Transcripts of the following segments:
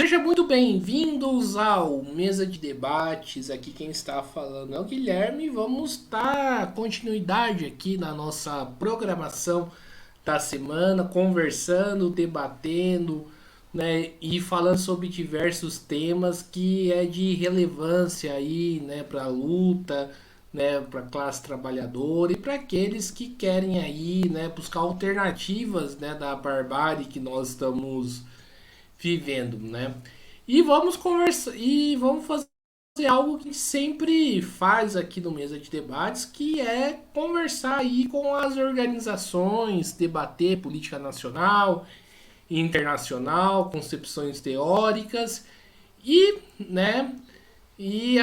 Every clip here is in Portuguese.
Sejam muito bem-vindos ao Mesa de Debates. Aqui quem está falando é o Guilherme. Vamos dar continuidade aqui na nossa programação da semana, conversando, debatendo, né, e falando sobre diversos temas que é de relevância aí, né, para a luta, né, para a classe trabalhadora e para aqueles que querem aí, né, buscar alternativas, né, da barbárie que nós estamos vivendo, né? E vamos conversar e vamos fazer algo que sempre faz aqui no Mesa de Debates, que é conversar aí com as organizações, debater política nacional e internacional, concepções teóricas e, né, e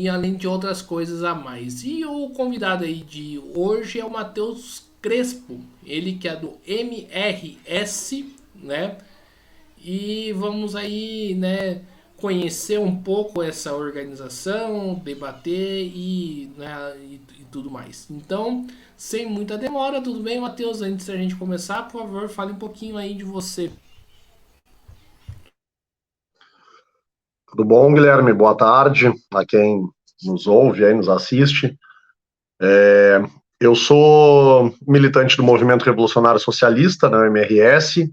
além de outras coisas a mais. E o convidado aí de hoje é o Matheus Crespo, ele que é do MRS, né? E vamos aí, né, conhecer um pouco essa organização, debater e tudo mais. Então, sem muita demora, tudo bem, Matheus? Antes da gente começar, por favor, fale um pouquinho aí de você. Tudo bom, Guilherme? Boa tarde a quem nos ouve aí, nos assiste. Eu sou militante do Movimento Revolucionário Socialista, na MRS.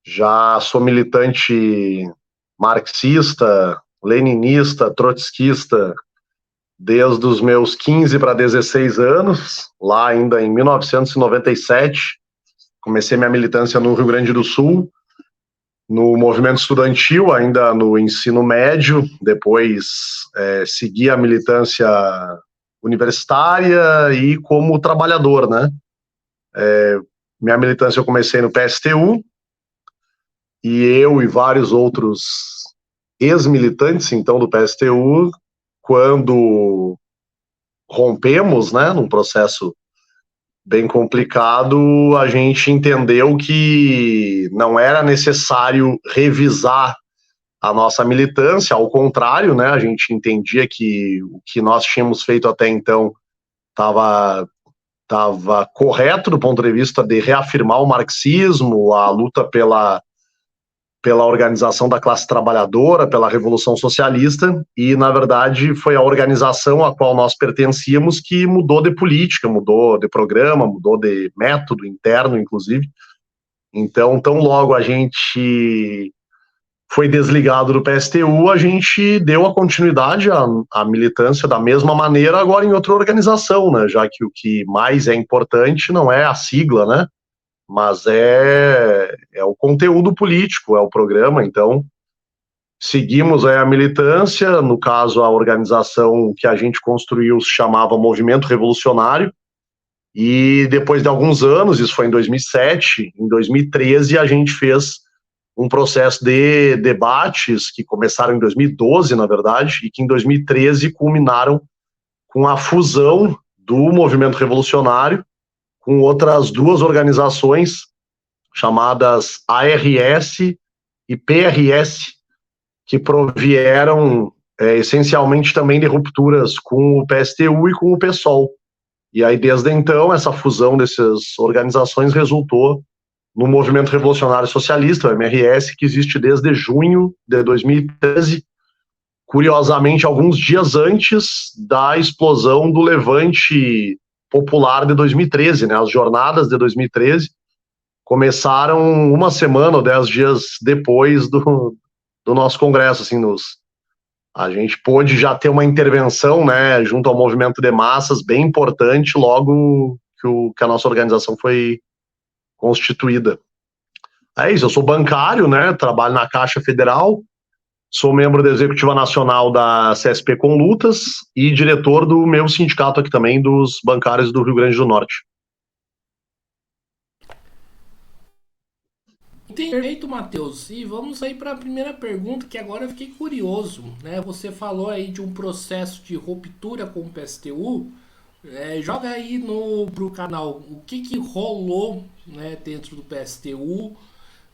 Já sou militante marxista, leninista, trotskista desde os meus 15 para 16 anos, lá ainda em 1997. Comecei minha militância no Rio Grande do Sul, no movimento estudantil, ainda no ensino médio, depois segui a militância universitária e como trabalhador, né? Minha militância eu comecei no PSTU e eu e vários outros ex-militantes, então, do PSTU, quando rompemos, né, num processo bem complicado, a gente entendeu que não era necessário revisar a nossa militância, ao contrário, né, a gente entendia que o que nós tínhamos feito até então estava correto do ponto de vista de reafirmar o marxismo, a luta pela organização da classe trabalhadora, pela Revolução Socialista, e, na verdade, foi a organização a qual nós pertencíamos que mudou de política, mudou de programa, mudou de método interno, inclusive. Então, tão logo a gente foi desligado do PSTU, a gente deu a continuidade à militância da mesma maneira, agora em outra organização, né? Já que o que mais é importante não é a sigla, né? Mas é o conteúdo político, é o programa. Então, seguimos aí a militância, no caso, a organização que a gente construiu se chamava Movimento Revolucionário, e depois de alguns anos, isso foi em 2007, em 2013 a gente fez um processo de debates que começaram em 2012, na verdade, e que em 2013 culminaram com a fusão do movimento revolucionário com outras duas organizações chamadas ARS e PRS, que provieram essencialmente também de rupturas com o PSTU e com o PSOL. E aí, desde então, essa fusão dessas organizações resultou no Movimento Revolucionário Socialista, o MRS, que existe desde junho de 2013, curiosamente, alguns dias antes da explosão do Levante Popular de 2013, né? As jornadas de 2013 começaram uma semana ou 10 dias depois do nosso congresso, assim, a gente pôde já ter uma intervenção, né, junto ao movimento de massas bem importante logo que a nossa organização foi constituída. É isso, eu sou bancário, né, trabalho na Caixa Federal, sou membro da Executiva Nacional da CSP com Lutas e diretor do meu sindicato aqui também, dos bancários do Rio Grande do Norte. Perfeito, Matheus. E vamos aí para a primeira pergunta, que agora eu fiquei curioso, né? Você falou aí de um processo de ruptura com o PSTU. Joga aí no pro canal o que rolou, né, dentro do PSTU,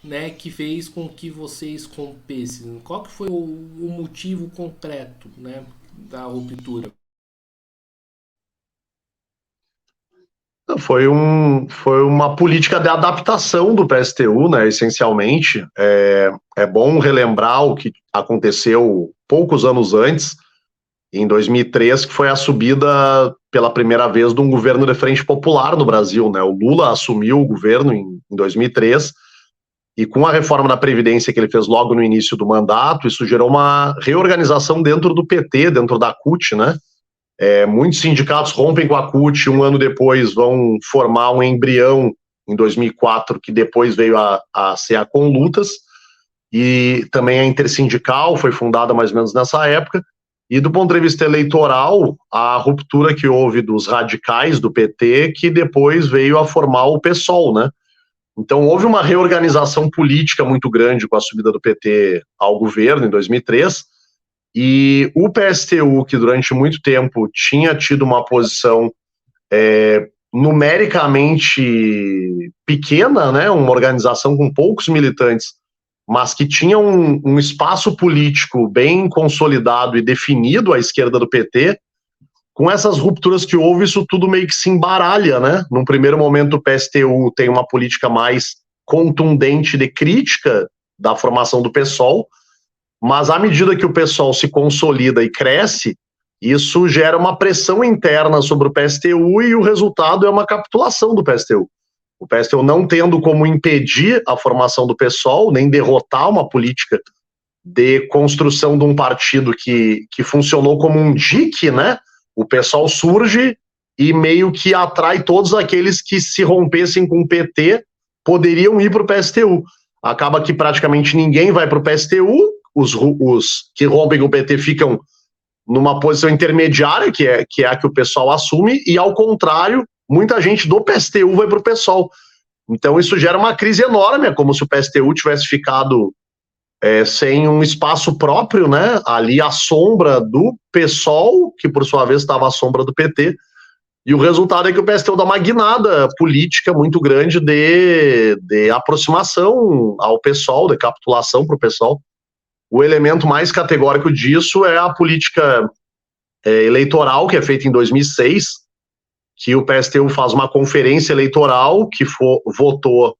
né, que fez com que vocês rompessem. Qual que foi o motivo concreto, né, da ruptura? Foi uma política de adaptação do PSTU, né, essencialmente. É bom relembrar o que aconteceu poucos anos antes, em 2003, que foi a subida pela primeira vez de um governo de frente popular no Brasil, né? O Lula assumiu o governo em 2003 e com a reforma da Previdência que ele fez logo no início do mandato, isso gerou uma reorganização dentro do PT, dentro da CUT, né? Muitos sindicatos rompem com a CUT, um ano depois vão formar um embrião em 2004, que depois veio a ser a Conlutas, e também a Intersindical foi fundada mais ou menos nessa época. E do ponto de vista eleitoral, a ruptura que houve dos radicais do PT, que depois veio a formar o PSOL, né? Então houve uma reorganização política muito grande com a subida do PT ao governo em 2003, e o PSTU, que durante muito tempo tinha tido uma posição numericamente pequena, né, uma organização com poucos militantes, mas que tinha um espaço político bem consolidado e definido à esquerda do PT, com essas rupturas que houve, isso tudo meio que se embaralha, né? Num primeiro momento, o PSTU tem uma política mais contundente de crítica da formação do PSOL, mas à medida que o PSOL se consolida e cresce, isso gera uma pressão interna sobre o PSTU e o resultado é uma capitulação do PSTU. O PSTU não tendo como impedir a formação do PSOL, nem derrotar uma política de construção de um partido que funcionou como um dique, né? O PSOL surge e meio que atrai todos aqueles que se rompessem com o PT poderiam ir para o PSTU. Acaba que praticamente ninguém vai para o PSTU, os que rompem com o PT ficam numa posição intermediária, que é a que o pessoal assume, e ao contrário, muita gente do PSTU vai para o PSOL. Então isso gera uma crise enorme, é como se o PSTU tivesse ficado sem um espaço próprio, né? Ali à sombra do PSOL, que por sua vez estava à sombra do PT, e o resultado é que o PSTU dá uma guinada política muito grande de aproximação ao PSOL, de capitulação para o PSOL. O elemento mais categórico disso é a política eleitoral, que é feita em 2006, que o PSTU faz uma conferência eleitoral que votou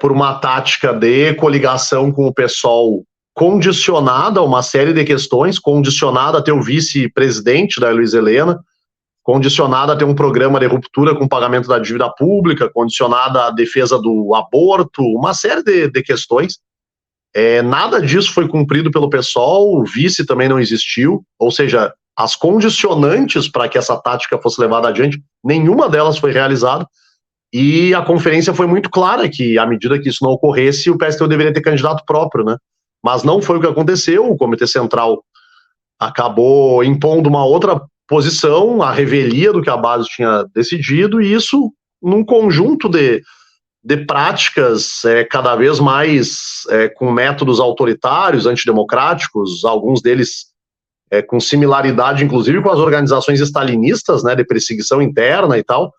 por uma tática de coligação com o PSOL condicionada a uma série de questões, condicionada a ter o vice-presidente da Luiz Helena, condicionada a ter um programa de ruptura com o pagamento da dívida pública, condicionada à defesa do aborto, uma série de questões. Nada disso foi cumprido pelo PSOL, o vice também não existiu, ou seja, as condicionantes para que essa tática fosse levada adiante, nenhuma delas foi realizada, e a conferência foi muito clara que, à medida que isso não ocorresse, o PSTU deveria ter candidato próprio, né? Mas não foi o que aconteceu, o Comitê Central acabou impondo uma outra posição, a revelia do que a base tinha decidido, e isso, num conjunto de práticas cada vez mais com métodos autoritários, antidemocráticos, alguns deles com similaridade, inclusive, com as organizações stalinistas, né, de perseguição interna e tal.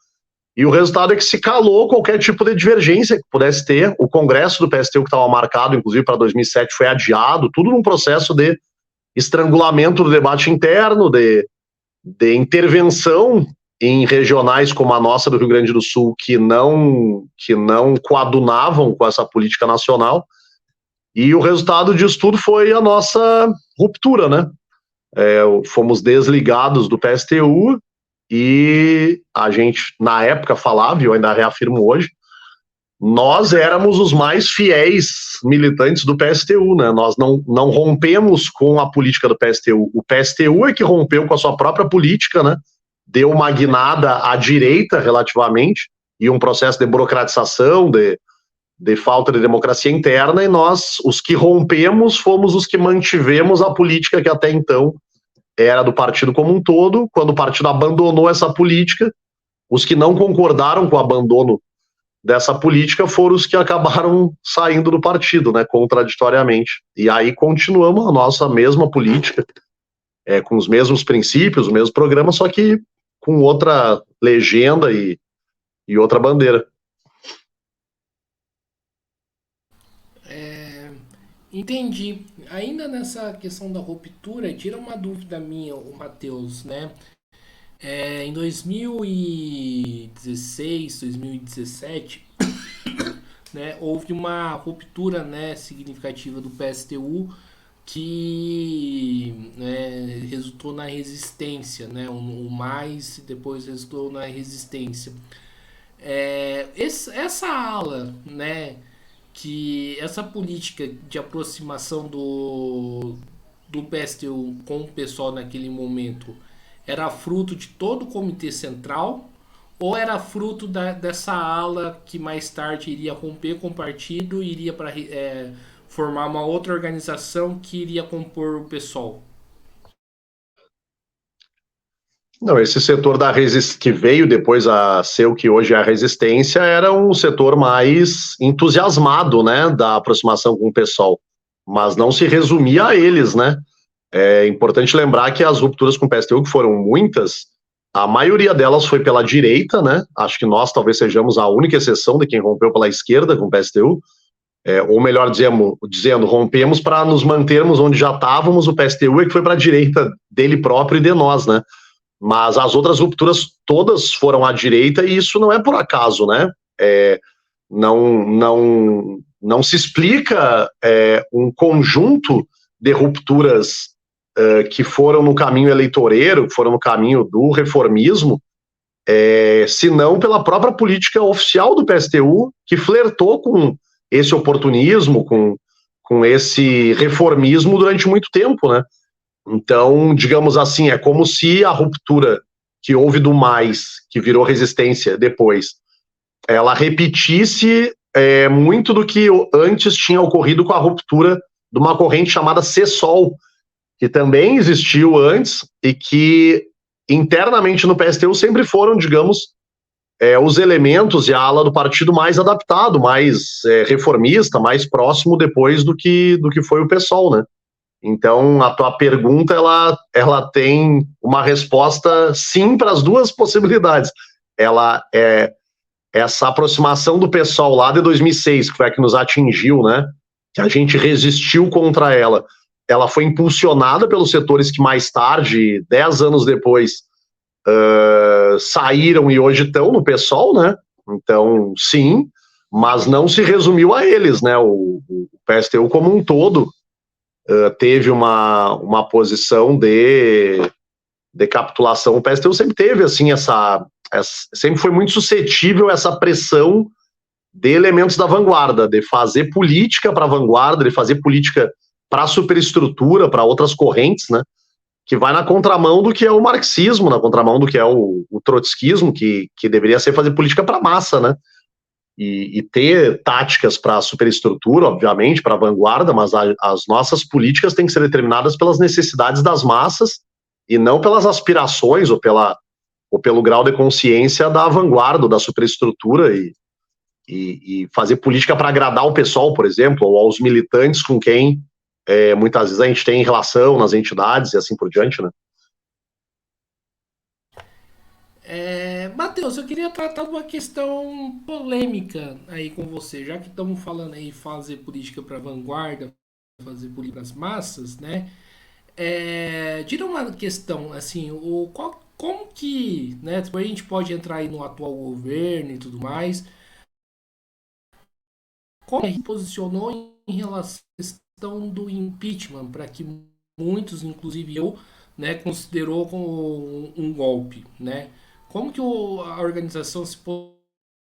E o resultado é que se calou qualquer tipo de divergência que pudesse ter. O congresso do PSTU, que estava marcado, inclusive, para 2007, foi adiado, tudo num processo de estrangulamento do debate interno, de intervenção em regionais como a nossa do Rio Grande do Sul, que não coadunavam com essa política nacional, e o resultado disso tudo foi a nossa ruptura, né? Fomos desligados do PSTU e a gente, na época, falava, e eu ainda reafirmo hoje, nós éramos os mais fiéis militantes do PSTU, né? Nós não rompemos com a política do PSTU. O PSTU é que rompeu com a sua própria política, né? Deu uma guinada à direita relativamente, e um processo de burocratização, de falta de democracia interna, e nós, os que rompemos, fomos os que mantivemos a política que até então era do partido como um todo. Quando o partido abandonou essa política, os que não concordaram com o abandono dessa política foram os que acabaram saindo do partido, né, contraditoriamente. E aí continuamos a nossa mesma política, com os mesmos princípios, o mesmo programa, só que com outra legenda e outra bandeira. Entendi. Ainda nessa questão da ruptura, tira uma dúvida minha, o Matheus, né? Em 2016, 2017, né, houve uma ruptura, né, significativa do PSTU que, né, resultou na resistência, né, o mais depois resultou na resistência. Essa ala, né, que essa política de aproximação do PSTU com o pessoal naquele momento era fruto de todo o comitê central ou era fruto dessa ala que mais tarde iria romper com o partido e iria para formar uma outra organização que iria compor o PSOL? Não, esse setor da que veio depois a ser o que hoje é a resistência era um setor mais entusiasmado, né, da aproximação com o pessoal, mas não se resumia a eles, né? É importante lembrar que as rupturas com o PSTU, que foram muitas, a maioria delas foi pela direita, né? Acho que nós talvez sejamos a única exceção de quem rompeu pela esquerda com o PSTU, ou melhor dizendo, rompemos para nos mantermos onde já estávamos, o PSTU é que foi para a direita dele próprio e de nós, né? Mas as outras rupturas todas foram à direita e isso não é por acaso, né? Não se explica um conjunto de rupturas que foram no caminho eleitoreiro, que foram no caminho do reformismo, se não pela própria política oficial do PSTU, que flertou com esse oportunismo, com esse reformismo durante muito tempo, né? Então, digamos assim, é como se a ruptura que houve do mais, que virou resistência depois, ela repetisse muito do que antes tinha ocorrido com a ruptura de uma corrente chamada CESOL, que também existiu antes e que internamente no PSTU sempre foram, digamos, os elementos e a ala do partido mais adaptado, mais reformista, mais próximo depois do que foi o PSOL, né? Então, a tua pergunta, ela tem uma resposta sim para as duas possibilidades. Ela essa aproximação do pessoal lá de 2006, que foi a que nos atingiu, né? Que a gente resistiu contra ela. Ela foi impulsionada pelos setores que mais tarde, 10 anos depois, saíram e hoje estão no PSOL, né? Então, sim, mas não se resumiu a eles, né? O PSTU como um todo teve uma posição de capitulação. O PSTU sempre teve, assim, sempre foi muito suscetível a essa pressão de elementos da vanguarda, de fazer política para a vanguarda, de fazer política para a superestrutura, para outras correntes, né? Que vai na contramão do que é o marxismo, na contramão do que é o trotskismo, que deveria ser fazer política para a massa, né? E ter táticas para a superestrutura, obviamente, para a vanguarda, mas as nossas políticas têm que ser determinadas pelas necessidades das massas e não pelas aspirações ou pelo grau de consciência da vanguarda, da superestrutura e fazer política para agradar o pessoal, por exemplo, ou aos militantes com quem muitas vezes a gente tem relação nas entidades e assim por diante, né? Matheus, eu queria tratar de uma questão polêmica aí com você, já que estamos falando aí fazer política para vanguarda, fazer política para as massas, né? Tira uma questão assim, como que, né? Depois a gente pode entrar aí no atual governo e tudo mais. Como ele posicionou em relação à questão do impeachment, para que muitos, inclusive eu, né, considerou como um golpe, né? Como que a organização se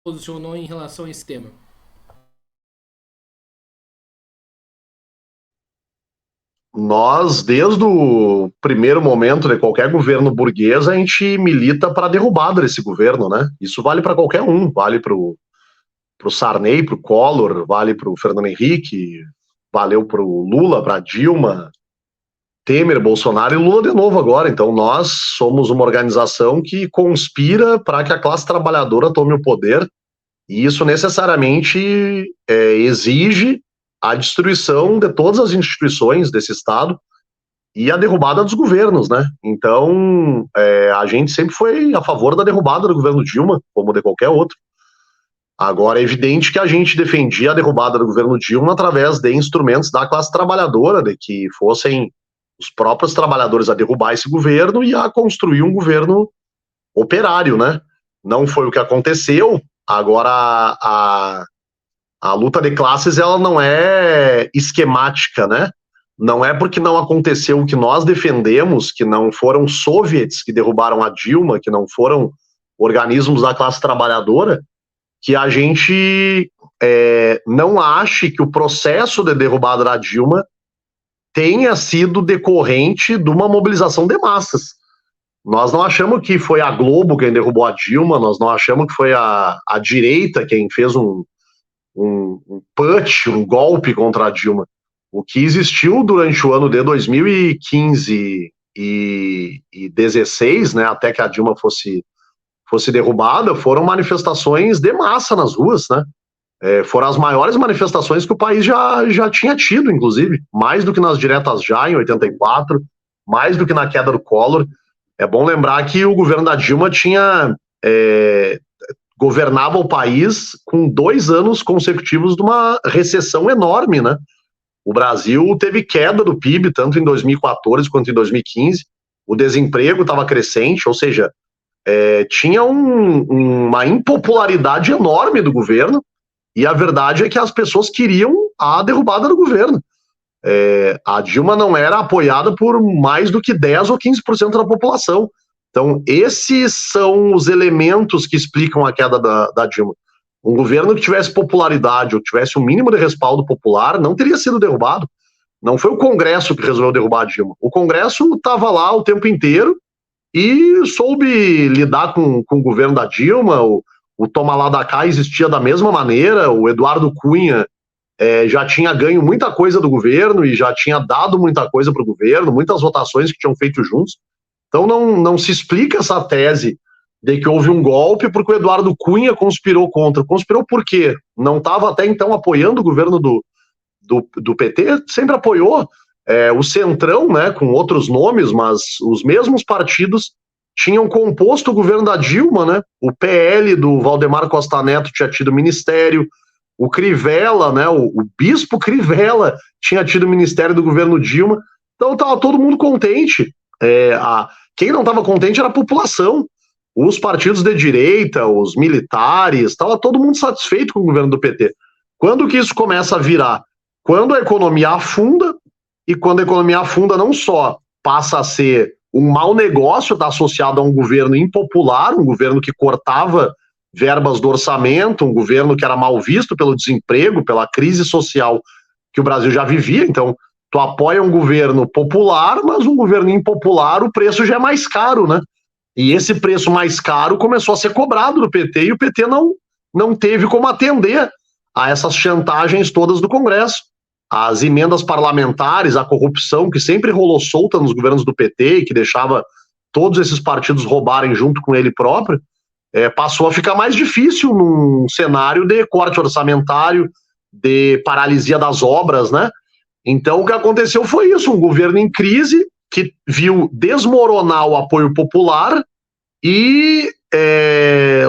posicionou em relação a esse tema? Nós, desde o primeiro momento de qualquer governo burguês, a gente milita para a derrubada desse governo, né? Isso vale para qualquer um, vale para o Sarney, para o Collor, vale para o Fernando Henrique, valeu para o Lula, para Dilma, Temer, Bolsonaro e Lula de novo agora. Então nós somos uma organização que conspira para que a classe trabalhadora tome o poder e isso necessariamente exige a destruição de todas as instituições desse Estado e a derrubada dos governos, né? Então, a gente sempre foi a favor da derrubada do governo Dilma, como de qualquer outro. Agora, é evidente que a gente defendia a derrubada do governo Dilma através de instrumentos da classe trabalhadora, de que fossem os próprios trabalhadores a derrubar esse governo e a construir um governo operário, né? Não foi o que aconteceu. Agora, a luta de classes, ela não é esquemática, né? Não é porque não aconteceu o que nós defendemos, que não foram soviets que derrubaram a Dilma, que não foram organismos da classe trabalhadora, que a gente não ache que o processo de derrubada da Dilma tenha sido decorrente de uma mobilização de massas. Nós não achamos que foi a Globo quem derrubou a Dilma, nós não achamos que foi a direita quem fez um putsch, um golpe contra a Dilma. O que existiu durante o ano de 2015 e 2016, né, até que a Dilma fosse derrubada, foram manifestações de massa nas ruas, né? Foram as maiores manifestações que o país já tinha tido, inclusive, mais do que nas diretas já, em 84, mais do que na queda do Collor. É bom lembrar que o governo da Dilma governava o país com 2 anos consecutivos de uma recessão enorme, né? O Brasil teve queda do PIB, tanto em 2014 quanto em 2015, o desemprego estava crescente, ou seja, tinha uma impopularidade enorme do governo, e a verdade é que as pessoas queriam a derrubada do governo. A Dilma não era apoiada por mais do que 10 ou 15% da população. Então, esses são os elementos que explicam a queda da Dilma. Um governo que tivesse popularidade ou tivesse um mínimo de respaldo popular não teria sido derrubado. Não foi o Congresso que resolveu derrubar a Dilma. O Congresso estava lá o tempo inteiro e soube lidar com o governo da Dilma. O toma lá da cá existia da mesma maneira. O Eduardo Cunha já tinha ganho muita coisa do governo e já tinha dado muita coisa para o governo, muitas votações que tinham feito juntos. Então não se explica essa tese de que houve um golpe porque o Eduardo Cunha conspirou contra. Conspirou por quê? Não estava até então apoiando o governo do PT? Sempre apoiou. O Centrão, né, com outros nomes, mas os mesmos partidos tinham composto o governo da Dilma, né? O PL do Valdemar Costa Neto tinha tido ministério, o Crivella, né, o bispo Crivella tinha tido ministério do governo Dilma, então estava todo mundo contente. Quem não estava contente era a população, os partidos de direita, os militares, estava todo mundo satisfeito com o governo do PT. Quando que isso começa a virar? Quando a economia afunda, e quando a economia afunda não só passa a ser um mau negócio, está associado a um governo impopular, um governo que cortava verbas do orçamento, um governo que era mal visto pelo desemprego, pela crise social que o Brasil já vivia. Então, tu apoia um governo popular, mas um governo impopular, o preço já é mais caro, né? E esse preço mais caro começou a ser cobrado do PT, e o PT não teve como atender a essas chantagens todas do Congresso. As emendas parlamentares, a corrupção que sempre rolou solta nos governos do PT e que deixava todos esses partidos roubarem junto com ele próprio, passou a ficar mais difícil num cenário de corte orçamentário, de paralisia das obras, né? Então o que aconteceu foi isso, um governo em crise que viu desmoronar o apoio popular e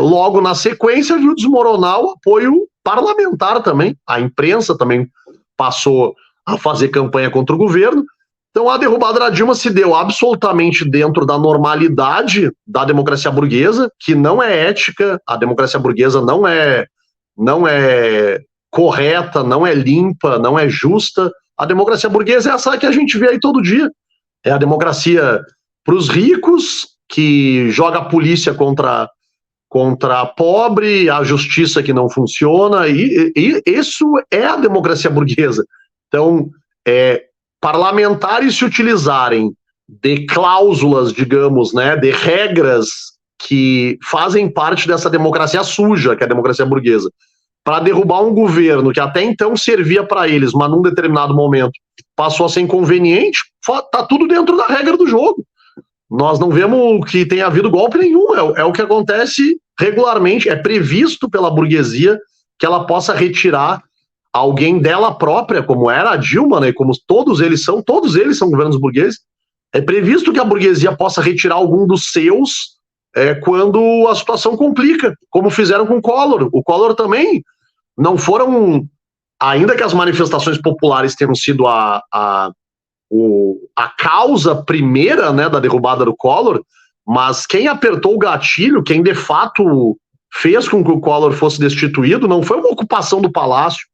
logo na sequência viu desmoronar o apoio parlamentar também. A imprensa também passou a fazer campanha contra o governo. Então a derrubada da Dilma se deu absolutamente dentro da normalidade da democracia burguesa, que não é ética, a democracia burguesa não é correta, não é limpa, não é justa. A democracia burguesa é essa que a gente vê aí todo dia. É a democracia para os ricos, que joga a polícia contra a pobre, a justiça que não funciona, e isso é a democracia burguesa. Então, parlamentares se utilizarem de cláusulas, digamos, né, de regras que fazem parte dessa democracia suja, que é a democracia burguesa, para derrubar um governo que até então servia para eles, mas num determinado momento passou a ser inconveniente, está tudo dentro da regra do jogo. Nós não vemos que tenha havido golpe nenhum, é o que acontece regularmente, é previsto pela burguesia que ela possa retirar alguém dela própria, como era a Dilma, né, como todos eles são governos burgueses, é previsto que a burguesia possa retirar algum dos seus quando a situação complica, como fizeram com o Collor. O Collor também não foram, ainda que as manifestações populares tenham sido a causa primeira, né, da derrubada do Collor, mas quem apertou o gatilho, quem de fato fez com que o Collor fosse destituído, não foi uma ocupação do Palácio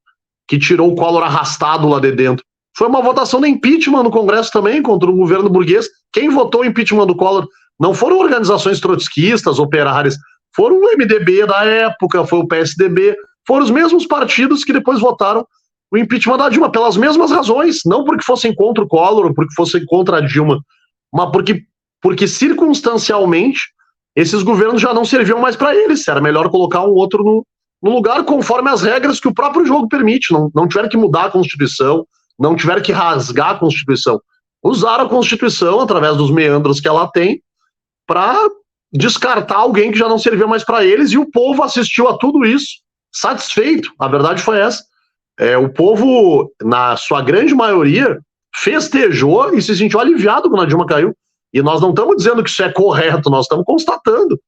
que tirou o Collor arrastado lá de dentro. Foi uma votação de impeachment no Congresso também, contra o governo burguês. Quem votou o impeachment do Collor não foram organizações trotskistas, operárias, foram o MDB da época, foi o PSDB, foram os mesmos partidos que depois votaram o impeachment da Dilma, pelas mesmas razões, não porque fossem contra o Collor, ou porque fossem contra a Dilma, mas porque circunstancialmente esses governos já não serviam mais para eles, era melhor colocar um outro no lugar, conforme as regras que o próprio jogo permite, não tiveram que mudar a Constituição, não tiveram que rasgar a Constituição, usaram a Constituição, através dos meandros que ela tem, para descartar alguém que já não servia mais para eles, e o povo assistiu a tudo isso satisfeito, a verdade foi essa. O povo, na sua grande maioria, festejou e se sentiu aliviado quando a Dilma caiu. E nós não estamos dizendo que isso é correto, nós estamos constatando.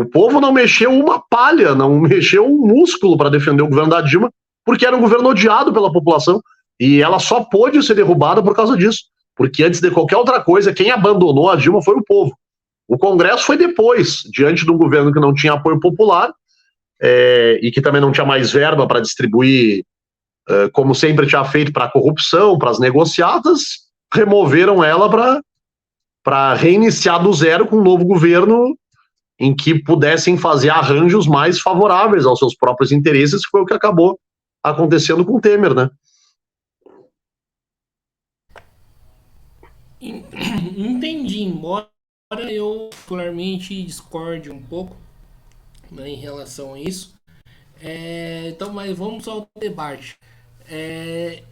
O povo não mexeu uma palha, não mexeu um músculo para defender o governo da Dilma, porque era um governo odiado pela população. E ela só pôde ser derrubada por causa disso. Porque antes de qualquer outra coisa, quem abandonou a Dilma foi o povo. O Congresso foi depois, diante de um governo que não tinha apoio popular e que também não tinha mais verba para distribuir, como sempre tinha feito, para a corrupção, para as negociatas, removeram ela para reiniciar do zero com um novo governo em que pudessem fazer arranjos mais favoráveis aos seus próprios interesses, que foi o que acabou acontecendo com o Temer, né? Entendi, embora eu particularmente discorde um pouco, né, em relação a isso. Então, mas vamos ao debate.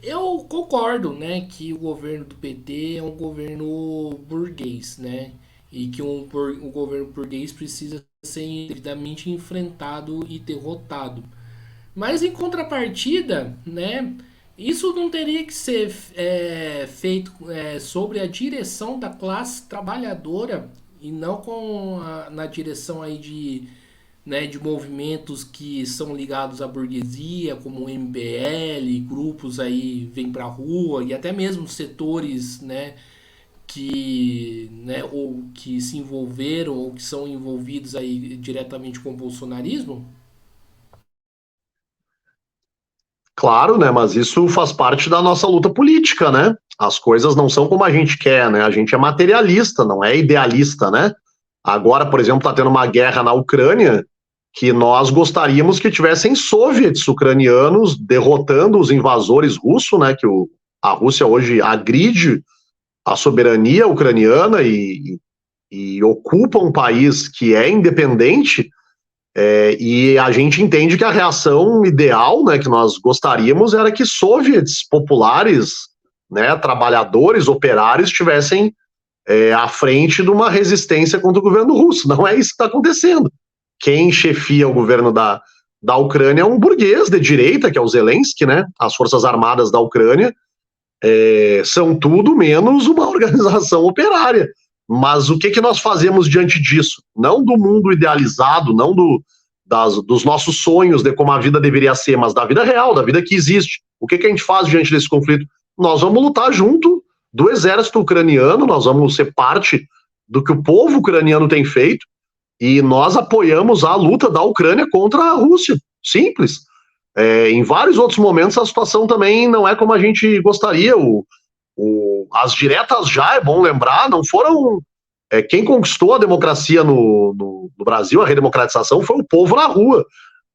Eu concordo, né, que o governo do PT é um governo burguês, né, e que o governo burguês precisa ser devidamente enfrentado e derrotado. Mas em contrapartida, né, isso não teria que ser feito sobre a direção da classe trabalhadora e não na direção aí de movimentos que são ligados à burguesia, como o MBL, grupos aí vêm para a rua e até mesmo setores, né, ou que se envolveram ou que são envolvidos aí diretamente com o bolsonarismo. Claro, né? Mas isso faz parte da nossa luta política, né? As coisas não são como a gente quer, né? A gente é materialista, não é idealista, né? Agora, por exemplo, está tendo uma guerra na Ucrânia que nós gostaríamos que tivessem soviets ucranianos derrotando os invasores russos, né? Que a Rússia hoje agride a soberania ucraniana e ocupa um país que é independente. E a gente entende que a reação ideal, né, que nós gostaríamos era que soviets populares, né, trabalhadores, operários, estivessem à frente de uma resistência contra o governo russo. Não é isso que está acontecendo. Quem chefia o governo da Ucrânia é um burguês de direita, que é o Zelensky, né? As Forças Armadas da Ucrânia são tudo menos uma organização operária. Mas o que nós fazemos diante disso? Não do mundo idealizado, não dos nossos sonhos de como a vida deveria ser, mas da vida real, da vida que existe. O que a gente faz diante desse conflito? Nós vamos lutar junto do exército ucraniano, nós vamos ser parte do que o povo ucraniano tem feito, e nós apoiamos a luta da Ucrânia contra a Rússia. Simples. Em vários outros momentos a situação também não é como a gente gostaria. As diretas já, é bom lembrar, não foram... quem conquistou a democracia no Brasil, a redemocratização, foi o povo na rua.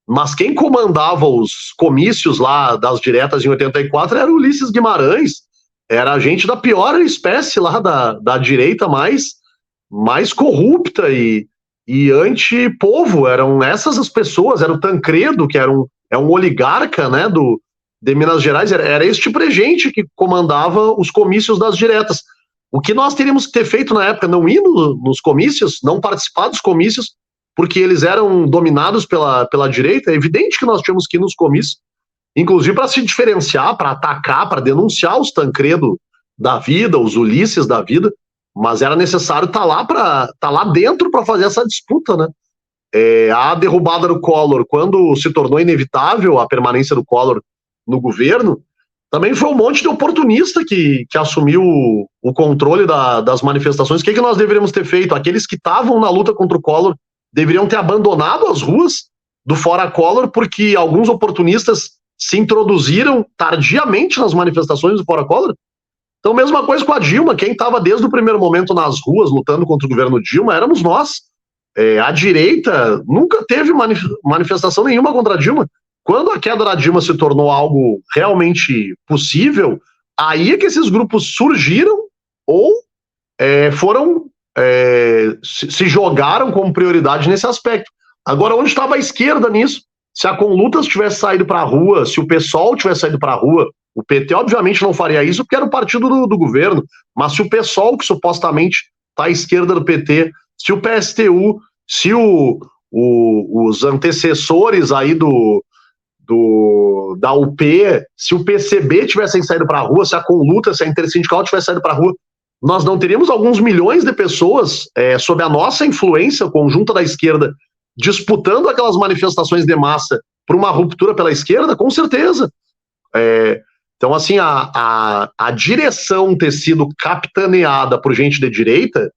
Mas quem comandava os comícios lá das diretas em 84 era o Ulisses Guimarães, era a gente da pior espécie lá da direita mais corrupta e anti-povo. Eram essas as pessoas, era o Tancredo, que era um oligarca, né, de Minas Gerais, era esse tipo de gente que comandava os comícios das diretas. O que nós teríamos que ter feito na época, não ir nos comícios, não participar dos comícios, porque eles eram dominados pela direita. É evidente que nós tínhamos que ir nos comícios, inclusive para se diferenciar, para atacar, para denunciar os Tancredo da vida, os Ulisses da vida, mas era necessário estar lá dentro para fazer essa disputa, né? A derrubada do Collor, quando se tornou inevitável a permanência do Collor no governo, também foi um monte de oportunista que assumiu o controle das manifestações. O que nós deveríamos ter feito? Aqueles que estavam na luta contra o Collor deveriam ter abandonado as ruas do Fora Collor, porque alguns oportunistas se introduziram tardiamente nas manifestações do Fora Collor. Então, mesma coisa com a Dilma. Quem estava desde o primeiro momento nas ruas lutando contra o governo Dilma éramos nós. A direita nunca teve manifestação nenhuma contra a Dilma. Quando a queda da Dilma se tornou algo realmente possível, aí é que esses grupos surgiram ou se jogaram como prioridade nesse aspecto. Agora, onde estava a esquerda nisso? Se a Conlutas tivesse saído para a rua, se o PSOL tivesse saído para a rua, o PT obviamente não faria isso porque era o partido do governo, mas se o PSOL, que supostamente está à esquerda do PT, se o PSTU, se os antecessores aí da UP, se o PCB tivessem saído para a rua, se a Conlutas, se a Intersindical tivesse saído para a rua, nós não teríamos alguns milhões de pessoas sob a nossa influência conjunta da esquerda disputando aquelas manifestações de massa por uma ruptura pela esquerda? Com certeza. Então, assim, a direção ter sido capitaneada por gente de direita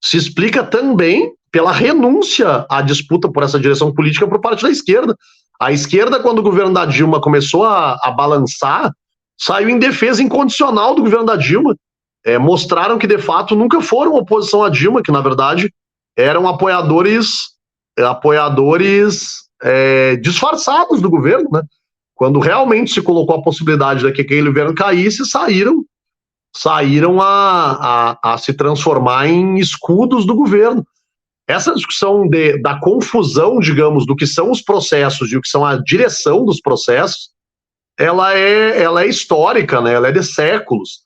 se explica também pela renúncia à disputa por essa direção política por parte da esquerda. A esquerda, quando o governo da Dilma começou a balançar, saiu em defesa incondicional do governo da Dilma. Mostraram que, de fato, nunca foram oposição à Dilma, que, na verdade, eram apoiadores disfarçados do governo, né? Quando realmente se colocou a possibilidade de que aquele governo caísse, saíram a se transformar em escudos do governo. Essa discussão da confusão, digamos, do que são os processos e o que são a direção dos processos, ela é histórica, né? Ela é de séculos.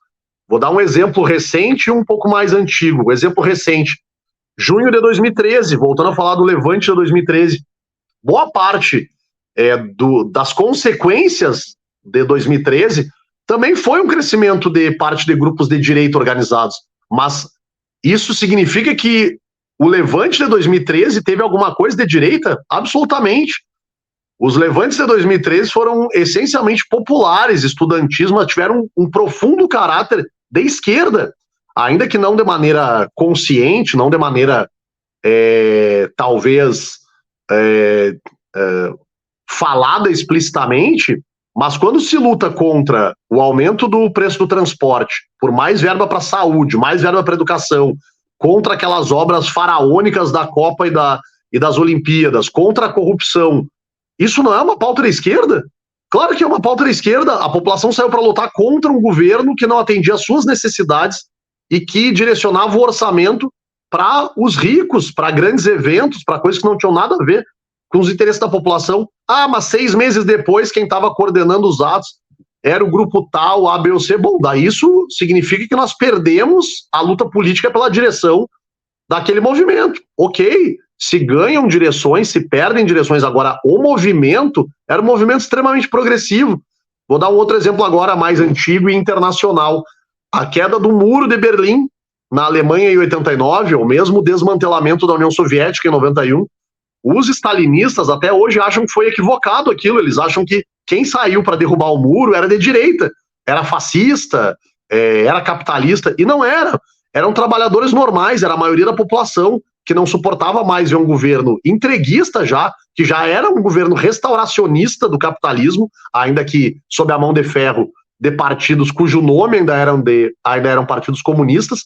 Vou dar um exemplo recente e um pouco mais antigo. O exemplo recente, junho de 2013, voltando a falar do Levante de 2013, boa parte das consequências de 2013 também foi um crescimento de parte de grupos de direita organizados, mas isso significa que o Levante de 2013 teve alguma coisa de direita? Absolutamente. Os levantes de 2013 foram essencialmente populares, estudantis, mas tiveram um profundo caráter de esquerda, ainda que não de maneira consciente, não de maneira talvez falada explicitamente, mas quando se luta contra o aumento do preço do transporte, por mais verba para a saúde, mais verba para a educação, contra aquelas obras faraônicas da Copa e das Olimpíadas, contra a corrupção, isso não é uma pauta da esquerda? Claro que é uma pauta da esquerda. A população saiu para lutar contra um governo que não atendia às suas necessidades e que direcionava o orçamento para os ricos, para grandes eventos, para coisas que não tinham nada a ver com os interesses da população. Mas 6 meses depois, quem estava coordenando os atos era o grupo tal, A, B ou C. Bom, daí isso significa que nós perdemos a luta política pela direção daquele movimento. Ok, se ganham direções, se perdem direções. Agora, o movimento era um movimento extremamente progressivo. Vou dar um outro exemplo agora, mais antigo e internacional. A queda do Muro de Berlim na Alemanha em 89, ou mesmo o desmantelamento da União Soviética em 91. Os stalinistas até hoje acham que foi equivocado aquilo. Eles acham que quem saiu para derrubar o muro era de direita, era fascista, era capitalista, e não era. Eram trabalhadores normais, era a maioria da população que não suportava mais ver um governo entreguista que já era um governo restauracionista do capitalismo, ainda que sob a mão de ferro de partidos cujo nome ainda eram partidos comunistas,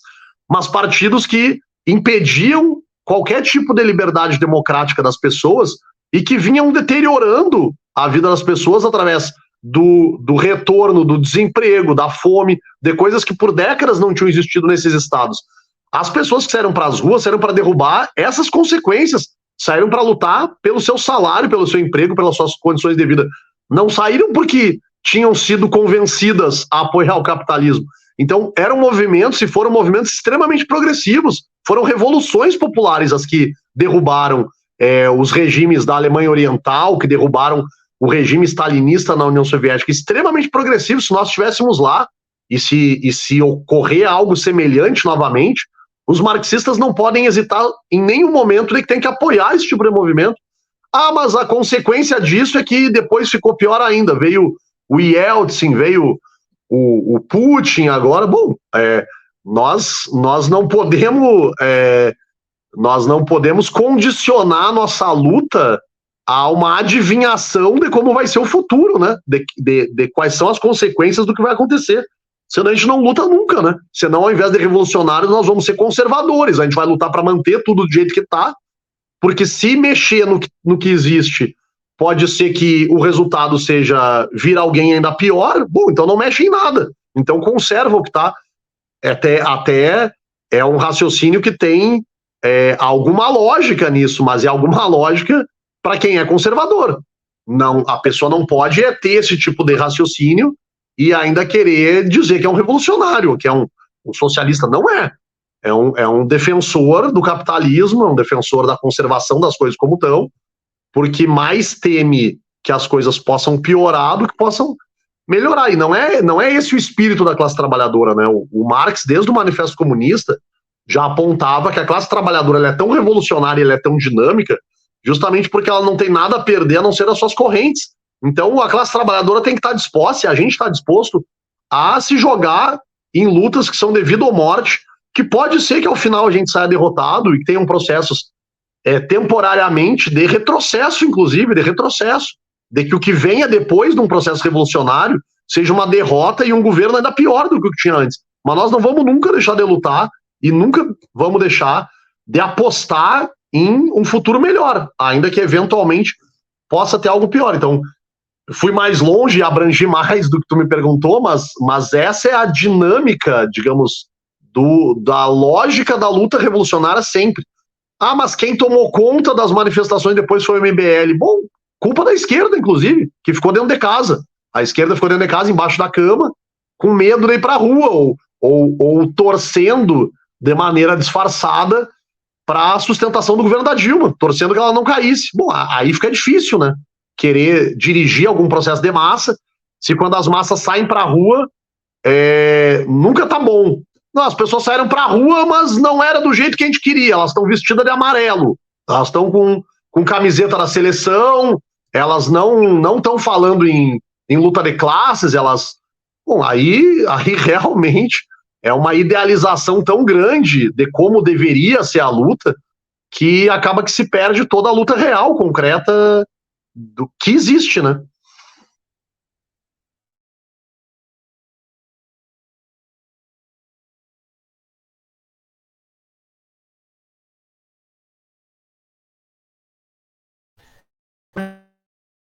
mas partidos que impediam qualquer tipo de liberdade democrática das pessoas e que vinham deteriorando a vida das pessoas através do retorno, do desemprego, da fome, de coisas que por décadas não tinham existido nesses estados. As pessoas que saíram para as ruas saíram para derrubar essas consequências, saíram para lutar pelo seu salário, pelo seu emprego, pelas suas condições de vida. Não saíram porque tinham sido convencidas a apoiar o capitalismo. Então, eram movimentos, e foram movimentos extremamente progressivos, foram revoluções populares as que derrubaram os regimes da Alemanha Oriental, que derrubaram o regime stalinista na União Soviética, extremamente progressivo. Se nós estivéssemos lá, e se ocorrer algo semelhante novamente, os marxistas não podem hesitar em nenhum momento de que tem que apoiar esse tipo de movimento. Mas a consequência disso é que depois ficou pior ainda. Veio o Yeltsin, veio o Putin agora, bom, nós não podemos condicionar nossa luta a uma adivinhação de como vai ser o futuro, né? De quais são as consequências do que vai acontecer. Senão a gente não luta nunca, né? Senão, ao invés de revolucionários, nós vamos ser conservadores. A gente vai lutar para manter tudo do jeito que está, porque se mexer no que existe, pode ser que o resultado seja vir alguém ainda pior. Bom, então não mexe em nada. Então conserva o que está. Até é um raciocínio que tem alguma lógica nisso, mas é alguma lógica para quem é conservador. Não, a pessoa não pode ter esse tipo de raciocínio e ainda querer dizer que é um revolucionário, que é um socialista. Não é. É um defensor do capitalismo, é um defensor da conservação das coisas como estão, porque mais teme que as coisas possam piorar do que possam melhorar. E não é esse o espírito da classe trabalhadora, né? O Marx, desde o Manifesto Comunista, já apontava que a classe trabalhadora ela é tão revolucionária, ela é tão dinâmica, justamente porque ela não tem nada a perder a não ser as suas correntes. Então a classe trabalhadora tem que estar disposta, e a gente está disposto a se jogar em lutas que são de vida ou morte, que pode ser que ao final a gente saia derrotado e que tenham processos temporariamente de retrocesso, inclusive, de que o que venha depois de um processo revolucionário seja uma derrota e um governo ainda pior do que o que tinha antes. Mas nós não vamos nunca deixar de lutar e nunca vamos deixar de apostar em um futuro melhor, ainda que eventualmente possa ter algo pior. Então, fui mais longe e abrangi mais do que tu me perguntou, mas essa é a dinâmica, digamos, da lógica da luta revolucionária sempre. Ah, mas quem tomou conta das manifestações depois foi o MBL. Bom, culpa da esquerda, inclusive, que ficou dentro de casa. A esquerda ficou dentro de casa, embaixo da cama, com medo de ir para a rua, ou torcendo de maneira disfarçada para a sustentação do governo da Dilma, torcendo que ela não caísse. Bom, aí fica difícil, né? Querer dirigir algum processo de massa, se quando as massas saem para a rua, nunca tá bom. Não, as pessoas saíram para a rua, mas não era do jeito que a gente queria. Elas estão vestidas de amarelo, elas estão com camiseta da seleção, elas não estão falando em luta de classes, elas... Bom, aí realmente é uma idealização tão grande de como deveria ser a luta, que acaba que se perde toda a luta real, concreta, do que existe, né?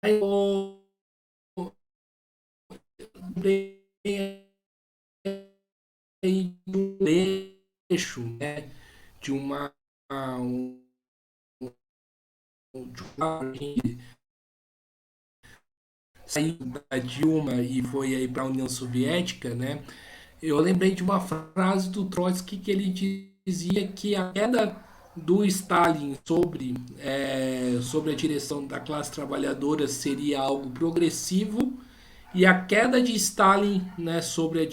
Eu lembrei de um trecho, né, de uma saiu da Dilma e foi aí para a União Soviética, né? Eu lembrei de uma frase do Trotsky que ele dizia que a queda do Stalin sobre a direção da classe trabalhadora seria algo progressivo e a queda de Stalin, né, sobre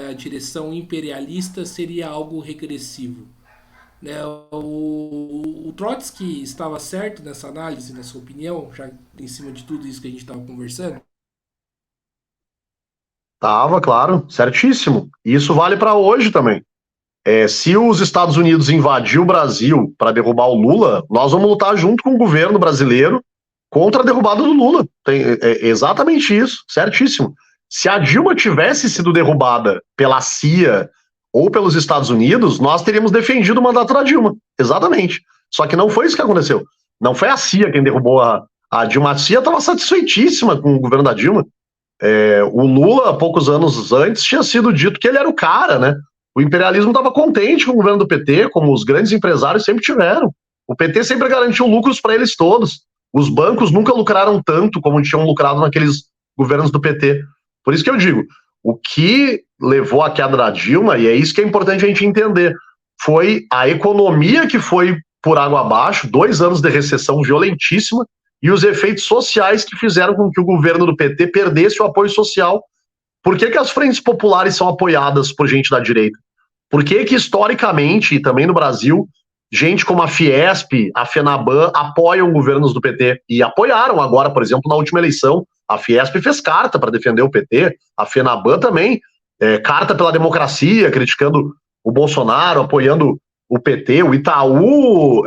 a direção imperialista seria algo regressivo. Né, o Trotsky estava certo nessa análise, na sua opinião, já em cima de tudo isso que a gente estava conversando? Tava, claro, certíssimo. E isso vale para hoje também. Se os Estados Unidos invadir o Brasil para derrubar o Lula, nós vamos lutar junto com o governo brasileiro contra a derrubada do Lula. Exatamente isso, certíssimo. Se a Dilma tivesse sido derrubada pela CIA ou pelos Estados Unidos, nós teríamos defendido o mandato da Dilma. Exatamente. Só que não foi isso que aconteceu. Não foi a CIA quem derrubou a Dilma. A CIA estava satisfeitíssima com o governo da Dilma. O Lula, poucos anos antes, tinha sido dito que ele era o cara, né? O imperialismo estava contente com o governo do PT, como os grandes empresários sempre tiveram. O PT sempre garantiu lucros para eles todos. Os bancos nunca lucraram tanto como tinham lucrado naqueles governos do PT. Por isso que eu digo, o que levou à queda da Dilma, e é isso que é importante a gente entender, foi a economia que foi por água abaixo, 2 anos de recessão violentíssima, e os efeitos sociais que fizeram com que o governo do PT perdesse o apoio social. Por que as frentes populares são apoiadas por gente da direita? Por que historicamente, e também no Brasil, gente como a Fiesp, a FENABAN, apoiam governos do PT? E apoiaram agora, por exemplo, na última eleição. A Fiesp fez carta para defender o PT, a FENABAN também. Carta pela Democracia, criticando o Bolsonaro, apoiando o PT. O Itaú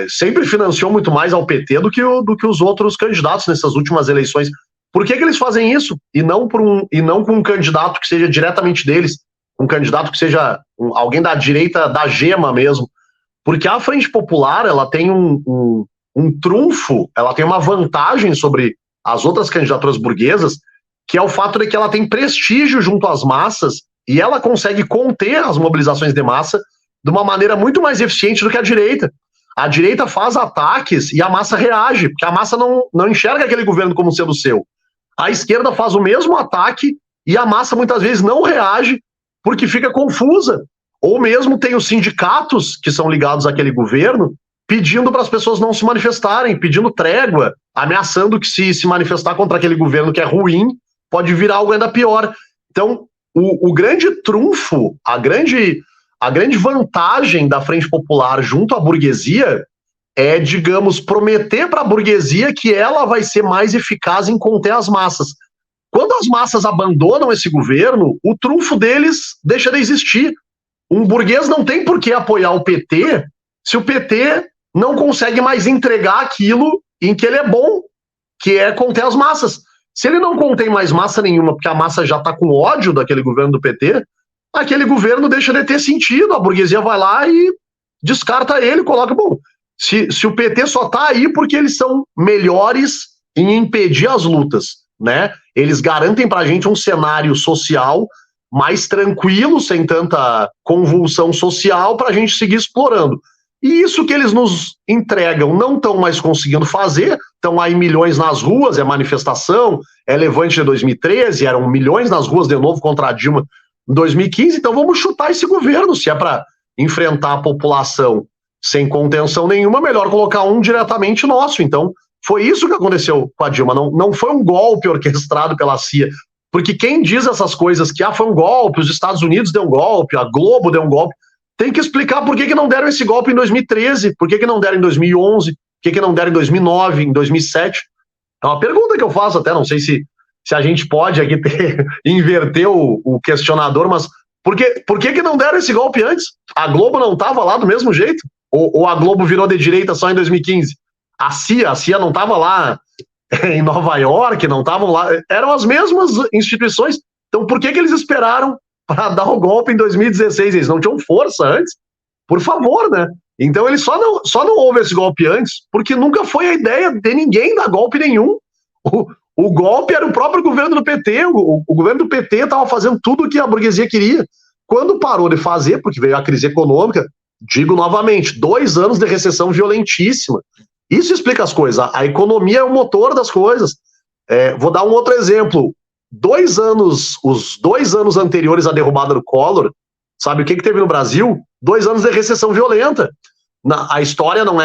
sempre financiou muito mais ao PT do que os outros candidatos nessas últimas eleições. Por que eles fazem isso? E não com um candidato que seja diretamente deles, um candidato que seja alguém da direita da gema mesmo. Porque a Frente Popular, ela tem um trunfo, ela tem uma vantagem sobre as outras candidaturas burguesas, que é o fato de que ela tem prestígio junto às massas e ela consegue conter as mobilizações de massa de uma maneira muito mais eficiente do que a direita. A direita faz ataques e a massa reage, porque a massa não enxerga aquele governo como sendo seu. A esquerda faz o mesmo ataque e a massa muitas vezes não reage porque fica confusa. Ou mesmo tem os sindicatos que são ligados àquele governo pedindo para as pessoas não se manifestarem, pedindo trégua, ameaçando que se manifestar contra aquele governo que é ruim, pode virar algo ainda pior. Então, o grande trunfo, a grande vantagem da Frente Popular junto à burguesia é, digamos, prometer para a burguesia que ela vai ser mais eficaz em conter as massas. Quando as massas abandonam esse governo, o trunfo deles deixa de existir. Um burguês não tem por que apoiar o PT se o PT não consegue mais entregar aquilo em que ele é bom, que é conter as massas. Se ele não contém mais massa nenhuma, porque a massa já está com ódio daquele governo do PT, aquele governo deixa de ter sentido, a burguesia vai lá e descarta ele, coloca, bom, se o PT só está aí porque eles são melhores em impedir as lutas, né? Eles garantem para a gente um cenário social mais tranquilo, sem tanta convulsão social, para a gente seguir explorando. E isso que eles nos entregam não estão mais conseguindo fazer, estão aí milhões nas ruas, é manifestação, é levante de 2013, eram milhões nas ruas de novo contra a Dilma em 2015, então vamos chutar esse governo, se é para enfrentar a população sem contenção nenhuma, melhor colocar um diretamente nosso. Então foi isso que aconteceu com a Dilma, não foi um golpe orquestrado pela CIA, porque quem diz essas coisas que foi um golpe, os Estados Unidos deu um golpe, a Globo deu um golpe, tem que explicar por que não deram esse golpe em 2013, por que não deram em 2011, por que não deram em 2009, em 2007. É uma pergunta que eu faço até, não sei se a gente pode aqui inverter o questionador, mas por que não deram esse golpe antes? A Globo não estava lá do mesmo jeito? Ou a Globo virou de direita só em 2015? A CIA não estava lá em Nova York, não estavam lá, eram as mesmas instituições. Então por que eles esperaram para dar o golpe em 2016? Eles não tinham força antes? Por favor, né? Então eles só não houve esse golpe antes porque nunca foi a ideia de ninguém dar golpe nenhum. O golpe era o próprio governo do PT, o governo do PT estava fazendo tudo o que a burguesia queria. Quando parou de fazer, porque veio a crise econômica, digo novamente, 2 anos de recessão violentíssima. Isso explica as coisas. A economia é o motor das coisas. Vou dar um outro exemplo. Os 2 anos anteriores à derrubada do Collor, sabe o que teve no Brasil? 2 anos de recessão violenta. A história não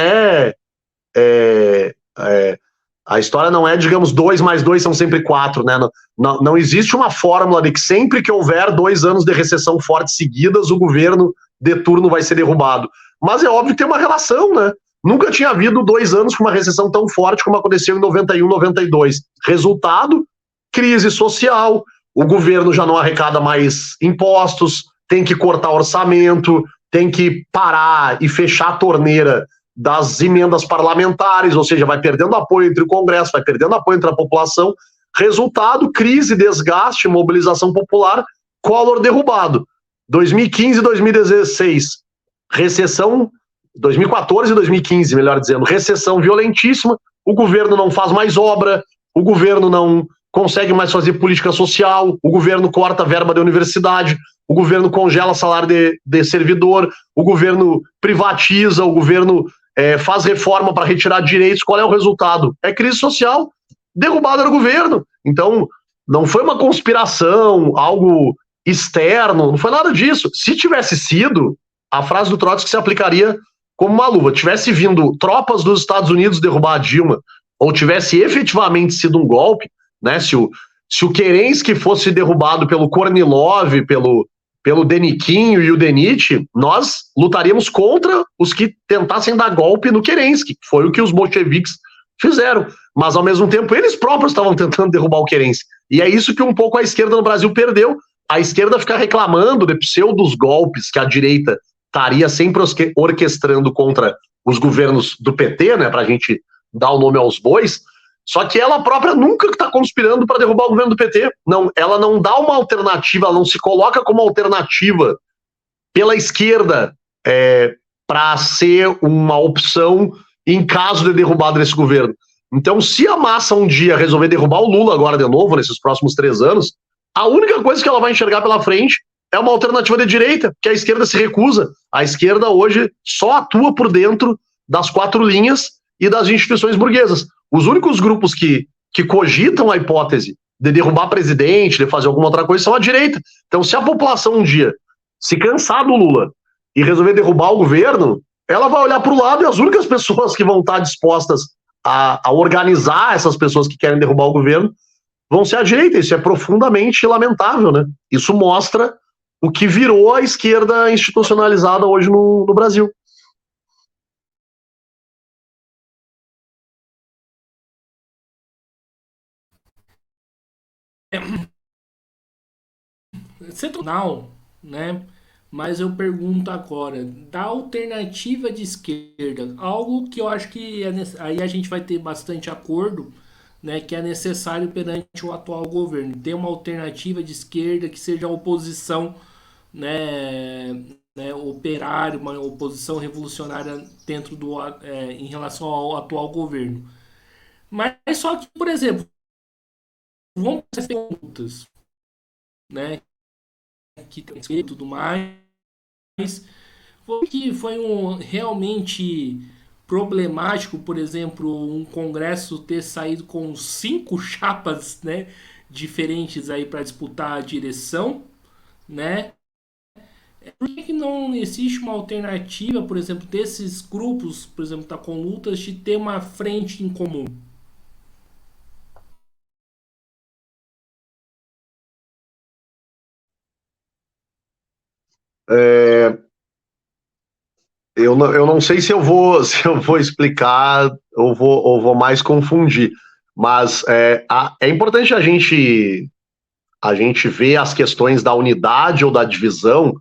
a história não é, digamos, 2 mais 2 são sempre 4, né? Não existe uma fórmula de que sempre que houver 2 anos de recessão forte seguidas, o governo de turno vai ser derrubado. Mas é óbvio que tem uma relação, né? Nunca tinha havido 2 anos com uma recessão tão forte como aconteceu em 91, 92. Resultado, crise social, o governo já não arrecada mais impostos, tem que cortar orçamento, tem que parar e fechar a torneira das emendas parlamentares, ou seja, vai perdendo apoio entre o Congresso, vai perdendo apoio entre a população. Resultado, crise, desgaste, mobilização popular, Collor derrubado. 2015 e 2016, recessão, 2014 e 2015, melhor dizendo, recessão violentíssima, o governo não faz mais obra, o governo não consegue mais fazer política social, o governo corta a verba da universidade, o governo congela salário de servidor, o governo privatiza, o governo faz reforma para retirar direitos. Qual é o resultado? É crise social, derrubada do governo. Então, não foi uma conspiração, algo externo, não foi nada disso. Se tivesse sido, a frase do Trotsky se aplicaria como uma luva. Tivesse vindo tropas dos Estados Unidos derrubar a Dilma, ou tivesse efetivamente sido um golpe, né? Se o Kerensky fosse derrubado pelo Kornilov, pelo Deniquinho e o Denit, nós lutaríamos contra os que tentassem dar golpe no Kerensky. Foi o que os bolcheviques fizeram. Mas, ao mesmo tempo, eles próprios estavam tentando derrubar o Kerensky. E é isso que um pouco a esquerda no Brasil perdeu. a esquerda fica reclamando de pseudos golpes que a direita estaria sempre orquestrando contra os governos do PT, né, para a gente dar o nome aos bois, só que ela própria nunca está conspirando para derrubar o governo do PT. Não, ela não dá uma alternativa, ela não se coloca como alternativa pela esquerda para ser uma opção em caso de derrubada desse governo. Então, se a massa um dia resolver derrubar o Lula agora de novo, nesses próximos 3 anos, a única coisa que ela vai enxergar pela frente é uma alternativa de direita, que a esquerda se recusa. A esquerda hoje só atua por dentro das 4 linhas e das instituições burguesas. Os únicos grupos que cogitam a hipótese de derrubar presidente, de fazer alguma outra coisa, são a direita. Então, se a população um dia se cansar do Lula e resolver derrubar o governo, ela vai olhar para o lado e as únicas pessoas que vão estar dispostas a organizar essas pessoas que querem derrubar o governo vão ser a direita. Isso é profundamente lamentável, né? Isso mostra o que virou a esquerda institucionalizada hoje no Brasil. Não, né? Mas eu pergunto agora, da alternativa de esquerda, algo que eu acho que aí a gente vai ter bastante acordo, né, que é necessário perante o atual governo, ter uma alternativa de esquerda que seja a oposição, né, operária, uma oposição revolucionária dentro em relação ao atual governo. Mas só que, por exemplo, vamos fazer perguntas, né, que tem e tudo mais, foi realmente problemático, por exemplo, um congresso ter saído com 5 chapas, né, diferentes aí para disputar a direção, né? Por que não existe uma alternativa, por exemplo, desses grupos, por exemplo, tá com lutas, de ter uma frente em comum? Eu não sei se eu vou explicar ou vou mais confundir, mas é importante a gente ver as questões da unidade ou da divisão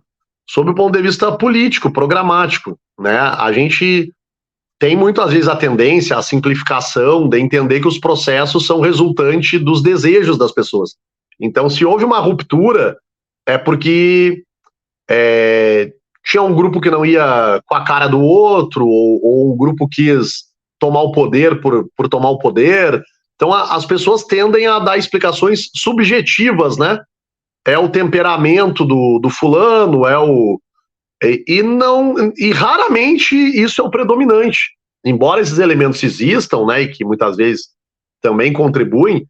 sob o ponto de vista político, programático, né? A gente tem muitas vezes a tendência à simplificação de entender que os processos são resultante dos desejos das pessoas. Então, se houve uma ruptura, é porque tinha um grupo que não ia com a cara do outro, ou um grupo quis tomar o poder por tomar o poder. Então, as pessoas tendem a dar explicações subjetivas, né? É o temperamento do fulano, e raramente isso é o predominante. Embora esses elementos existam, né, e que muitas vezes também contribuem,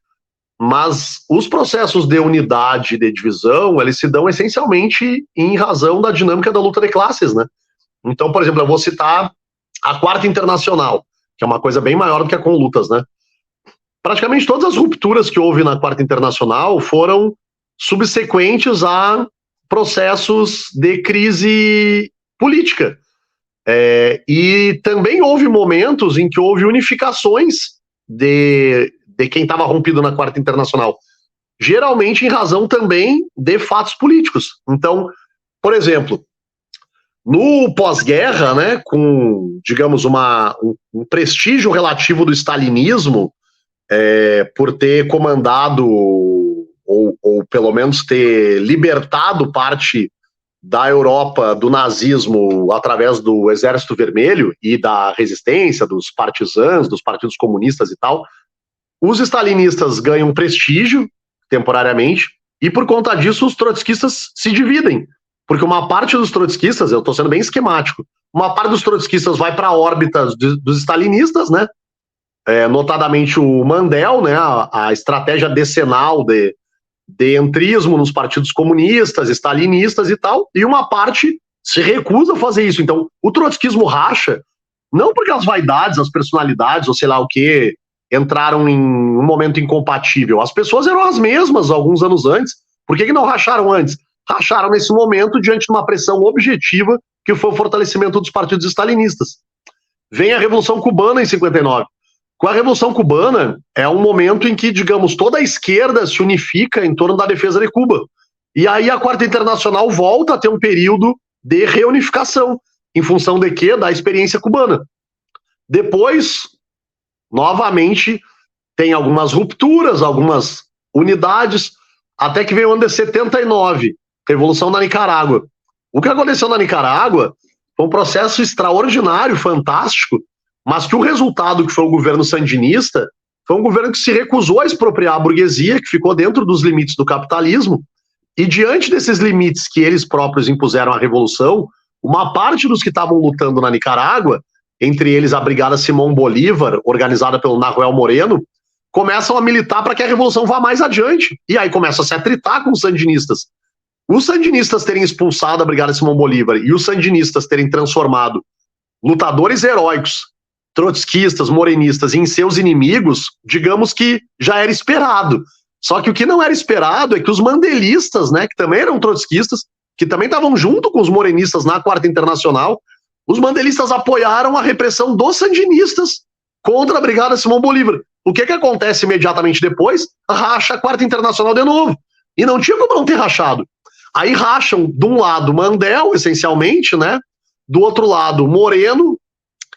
mas os processos de unidade e de divisão, eles se dão essencialmente em razão da dinâmica da luta de classes, né? Então, por exemplo, eu vou citar a Quarta Internacional, que é uma coisa bem maior do que a Conlutas, né? Praticamente todas as rupturas que houve na Quarta Internacional foram subsequentes a processos de crise política. E também houve momentos em que houve unificações de quem estava rompido na Quarta Internacional, geralmente em razão também de fatos políticos. Então, por exemplo, no pós-guerra, né, com, digamos, um prestígio relativo do stalinismo, por ter comandado ou pelo menos ter libertado parte da Europa do nazismo através do Exército Vermelho e da resistência, dos partisãs, dos partidos comunistas e tal, os stalinistas ganham prestígio temporariamente e por conta disso os trotskistas se dividem, porque uma parte dos trotskistas, eu estou sendo bem esquemático, uma parte dos trotskistas vai para a órbita dos stalinistas, né? Notadamente o Mandel, né? A estratégia decenal de entrismo nos partidos comunistas, stalinistas e tal, e uma parte se recusa a fazer isso. Então, o trotskismo racha, não porque as vaidades, as personalidades, ou sei lá o que, entraram em um momento incompatível. As pessoas eram as mesmas alguns anos antes. Por que não racharam antes? Racharam nesse momento diante de uma pressão objetiva que foi o fortalecimento dos partidos stalinistas. Vem a Revolução Cubana em 59. Com a Revolução Cubana, é um momento em que, digamos, toda a esquerda se unifica em torno da defesa de Cuba. E aí a Quarta Internacional volta a ter um período de reunificação, em função de quê? Da experiência cubana. Depois, novamente, tem algumas rupturas, algumas unidades, até que veio o ano de 79, Revolução na Nicarágua. O que aconteceu na Nicarágua foi um processo extraordinário, fantástico, mas que o resultado, que foi o governo sandinista, foi um governo que se recusou a expropriar a burguesia, que ficou dentro dos limites do capitalismo, e diante desses limites que eles próprios impuseram à Revolução, uma parte dos que estavam lutando na Nicarágua, entre eles a Brigada Simón Bolívar, organizada pelo Nahuel Moreno, começam a militar para que a Revolução vá mais adiante. E aí começam a se atritar com os sandinistas. Os sandinistas terem expulsado a Brigada Simón Bolívar e os sandinistas terem transformado lutadores heróicos, trotskistas, morenistas, em seus inimigos, digamos que já era esperado. Só que o que não era esperado é que os mandelistas, né, que também eram trotskistas, que também estavam junto com os morenistas na Quarta Internacional, os mandelistas apoiaram a repressão dos sandinistas contra a Brigada Simón Bolívar. O que acontece imediatamente depois? Racha a Quarta Internacional de novo. E não tinha como não ter rachado. Aí racham, de um lado, Mandel, essencialmente, né? Do outro lado, Moreno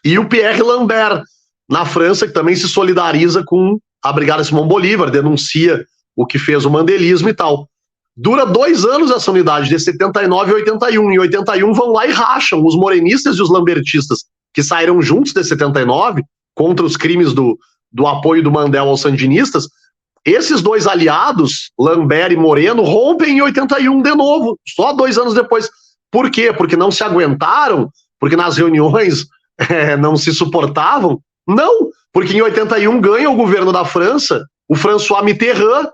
e o Pierre Lambert, na França, que também se solidariza com a Brigada Simón Bolívar, denuncia o que fez o mandelismo e tal. Dura 2 anos essa unidade, de 79 a 81. Em 81 vão lá e racham os morenistas e os lambertistas, que saíram juntos de 79, contra os crimes do apoio do Mandel aos sandinistas. Esses dois aliados, Lambert e Moreno, rompem em 81 de novo, só 2 anos depois. Por quê? Porque não se aguentaram? Porque nas reuniões não se suportavam? Não, porque em 81 ganha o governo da França, o François Mitterrand,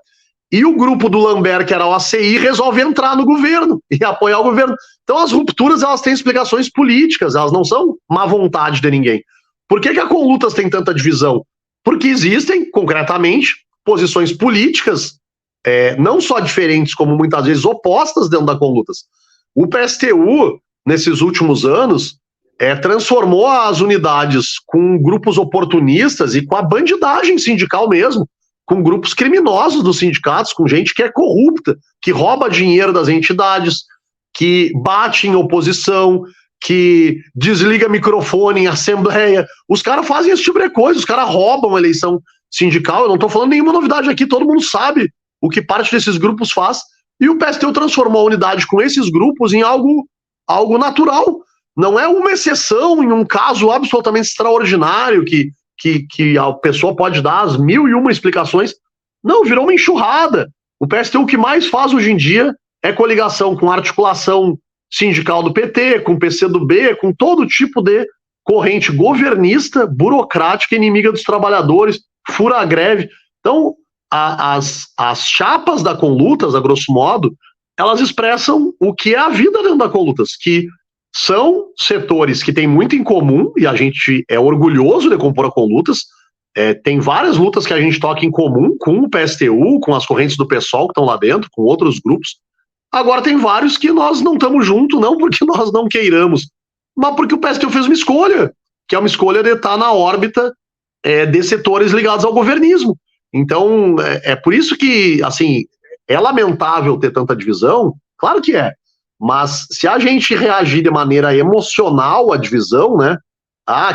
e o grupo do Lambert, que era o ACI, resolve entrar no governo e apoiar o governo. Então as rupturas, elas têm explicações políticas, elas não são má vontade de ninguém. Por que a Conlutas tem tanta divisão? Porque existem, concretamente, posições políticas, não só diferentes, como muitas vezes opostas dentro da Conlutas. O PSTU, nesses últimos anos, transformou as unidades com grupos oportunistas e com a bandidagem sindical mesmo, com grupos criminosos dos sindicatos, com gente que é corrupta, que rouba dinheiro das entidades, que bate em oposição, que desliga microfone em assembleia. Os caras fazem esse tipo de coisa, os caras roubam a eleição sindical. Eu não estou falando nenhuma novidade aqui, todo mundo sabe o que parte desses grupos faz, e o PSTU transformou a unidade com esses grupos em algo natural. Não é uma exceção em um caso absolutamente extraordinário que a pessoa pode dar as 1001 explicações. Não, virou uma enxurrada. O PSTU, o que mais faz hoje em dia é coligação com a articulação sindical do PT, com o PCdoB, com todo tipo de corrente governista, burocrática, inimiga dos trabalhadores, fura a greve. Então, as chapas da Conlutas, a grosso modo, elas expressam o que é a vida dentro da Conlutas, que são setores que têm muito em comum, e a gente é orgulhoso de compor a Conlutas. Tem várias lutas que a gente toca em comum com o PSTU, com as correntes do PSOL que estão lá dentro, com outros grupos. Agora tem vários que nós não estamos juntos, não porque nós não queiramos, mas porque o PSTU fez uma escolha, que é uma escolha de estar na órbita de setores ligados ao governismo. Então, é por isso que, assim, é lamentável ter tanta divisão, claro que é, mas se a gente reagir de maneira emocional à divisão, né?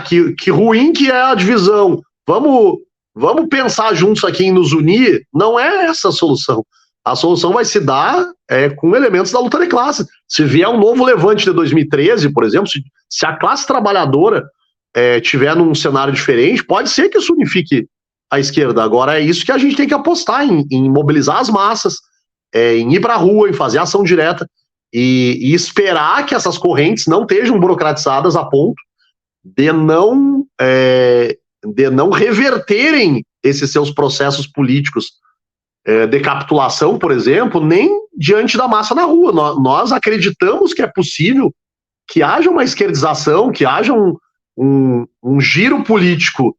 Que ruim que é a divisão, vamos pensar juntos aqui em nos unir, não é essa a solução. A solução vai se dar com elementos da luta de classe. Se vier um novo levante de 2013, por exemplo, se a classe trabalhadora tiver num cenário diferente, pode ser que isso unifique a esquerda. Agora é isso que a gente tem que apostar, em mobilizar as massas, em ir para a rua, em fazer ação direta, e esperar que essas correntes não estejam burocratizadas a ponto de não reverterem esses seus processos políticos de capitulação, por exemplo, nem diante da massa na rua. Nós acreditamos que é possível que haja uma esquerdização, que haja um giro político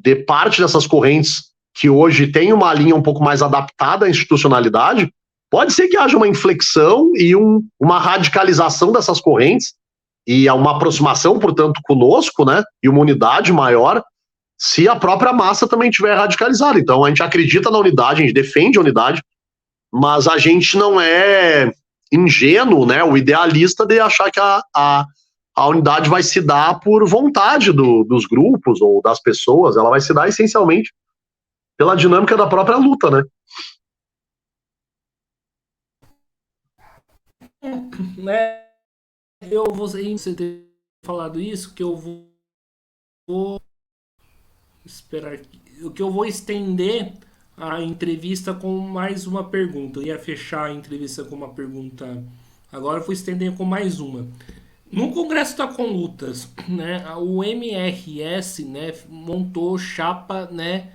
de parte dessas correntes que hoje tem uma linha um pouco mais adaptada à institucionalidade. Pode ser que haja uma inflexão e uma radicalização dessas correntes e uma aproximação, portanto, conosco, né, e uma unidade maior, se a própria massa também estiver radicalizada. Então, a gente acredita na unidade, a gente defende a unidade, mas a gente não é ingênuo, né, o idealista de achar que a unidade vai se dar por vontade dos grupos ou das pessoas, ela vai se dar essencialmente pela dinâmica da própria luta, né? Né? Eu vou você ter falado isso, que eu vou esperar que eu vou estender a entrevista com mais uma pergunta. Eu ia fechar a entrevista com uma pergunta. Agora eu vou estender com mais uma. No Congresso da Conlutas, né, o MRS, né, montou chapa, né,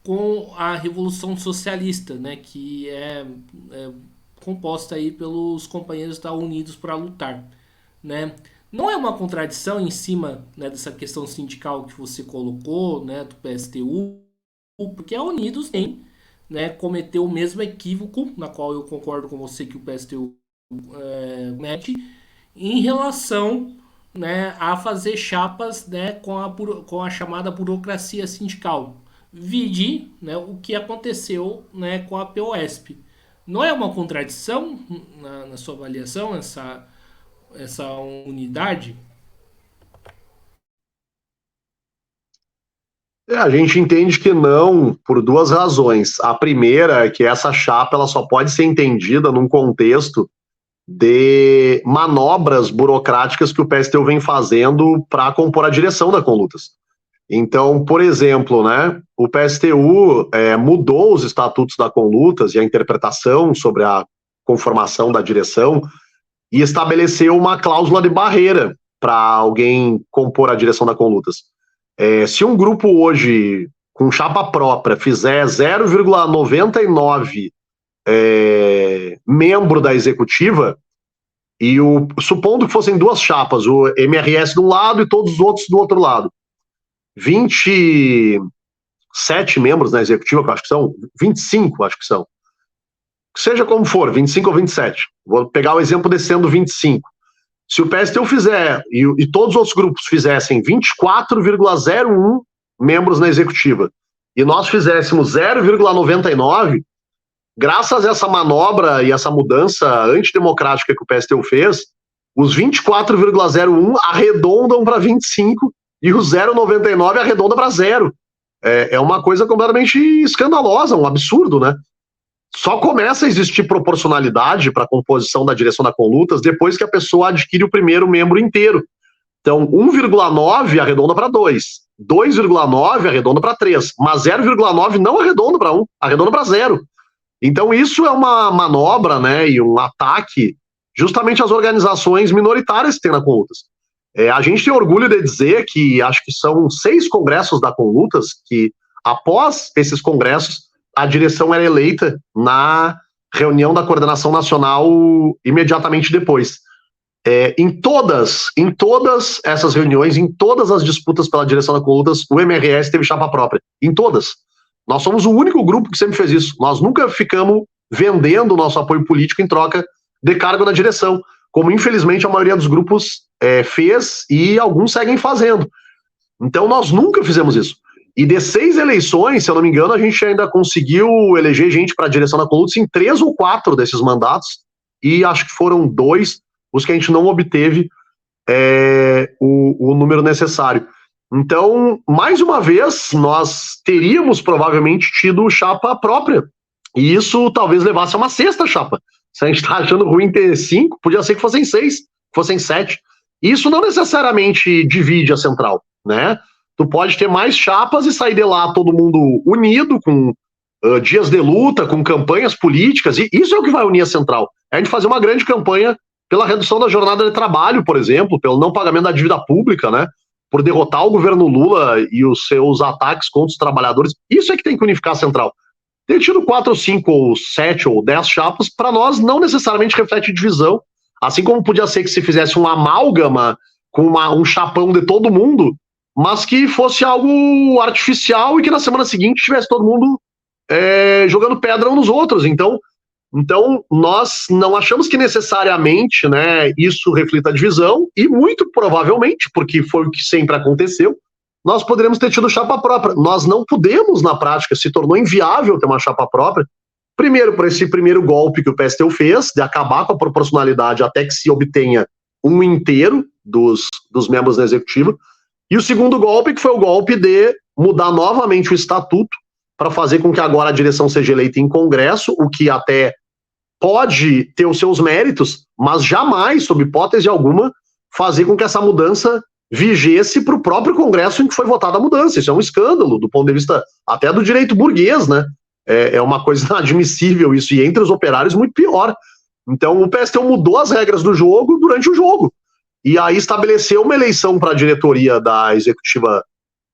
com a Revolução Socialista, né, que é composta aí pelos companheiros da Unidos para Lutar, né? Não é uma contradição em cima, né, dessa questão sindical que você colocou, né, do PSTU, porque a Unidos tem, né, cometeu o mesmo equívoco, na qual eu concordo com você que o PSTU comete, em relação, né, a fazer chapas, né, com a chamada burocracia sindical. Vide, né, o que aconteceu, né, com a POSP. Não é uma contradição na sua avaliação essa unidade? A gente entende que não, por duas razões. A primeira é que essa chapa ela só pode ser entendida num contexto de manobras burocráticas que o PSTU vem fazendo para compor a direção da Conlutas. Então, por exemplo, né, o PSTU mudou os estatutos da Conlutas e a interpretação sobre a conformação da direção e estabeleceu uma cláusula de barreira para alguém compor a direção da Conlutas. Se um grupo hoje, com chapa própria, fizer 0,99 membro da executiva, supondo que fossem duas chapas, o MRS de um lado e todos os outros do outro lado, 27 membros na executiva, que eu acho que são, 25, acho que são. Seja como for, 25 ou 27. Vou pegar o exemplo descendo 25. Se o PSTU fizer, e todos os outros grupos fizessem 24,01 membros na executiva, e nós fizéssemos 0,99, graças a essa manobra e essa mudança antidemocrática que o PSTU fez, os 24,01 arredondam para 25 e o 0,99 arredonda para 0. É uma coisa completamente escandalosa, um absurdo, né? Só começa a existir proporcionalidade para a composição da direção da Conlutas depois que a pessoa adquire o primeiro membro inteiro. Então, 1,9 arredonda para 2, 2,9 arredonda para 3, mas 0,9 não arredonda para 1, arredonda para 0. Então, isso é uma manobra, né, e um ataque justamente às organizações minoritárias que tem na Conlutas. A gente tem orgulho de dizer que acho que são 6 congressos da Conlutas que, após esses congressos, a direção era eleita na reunião da coordenação nacional imediatamente depois. Em todas essas reuniões, em todas as disputas pela direção da Conlutas, o MRS teve chapa própria. Em todas. Nós somos o único grupo que sempre fez isso. Nós nunca ficamos vendendo o nosso apoio político em troca de cargo na direção, como infelizmente a maioria dos grupos fez e alguns seguem fazendo. Então nós nunca fizemos isso. E de 6 eleições, se eu não me engano, a gente ainda conseguiu eleger gente para a direção da Conlutas em 3 ou 4 desses mandatos, e acho que foram 2 os que a gente não obteve o número necessário. Então, mais uma vez, nós teríamos provavelmente tido chapa própria, e isso talvez levasse a uma 6ª chapa. Se a gente está achando ruim ter 5, podia ser que fossem 6, que fossem 7. Isso não necessariamente divide a central, né? Tu pode ter mais chapas e sair de lá todo mundo unido, com dias de luta, com campanhas políticas, e isso é o que vai unir a central. É a gente fazer uma grande campanha pela redução da jornada de trabalho, por exemplo, pelo não pagamento da dívida pública, né? Por derrotar o governo Lula e os seus ataques contra os trabalhadores. Isso é que tem que unificar a central. Ter tido 4 ou 5 ou 7 ou 10 chapas, para nós não necessariamente reflete divisão, assim como podia ser que se fizesse um amálgama com um chapão de todo mundo, mas que fosse algo artificial e que na semana seguinte tivesse todo mundo jogando pedra uns nos outros. Então, nós não achamos que necessariamente, né, isso reflita a divisão, e muito provavelmente, porque foi o que sempre aconteceu, nós poderíamos ter tido chapa própria. Nós não podemos, na prática, se tornou inviável ter uma chapa própria, Primeiro, por esse primeiro golpe que o PSTU fez, de acabar com a proporcionalidade até que se obtenha um inteiro dos membros da executiva. E o segundo golpe, que foi o golpe de mudar novamente o estatuto para fazer com que agora a direção seja eleita em Congresso, o que até pode ter os seus méritos, mas jamais, sob hipótese alguma, fazer com que essa mudança vigesse para o próprio Congresso em que foi votada a mudança. Isso é um escândalo, do ponto de vista até do direito burguês, né? É uma coisa inadmissível isso, e entre os operários muito pior. Então o PSTU mudou as regras do jogo durante o jogo, e aí estabeleceu uma eleição para a diretoria da Executiva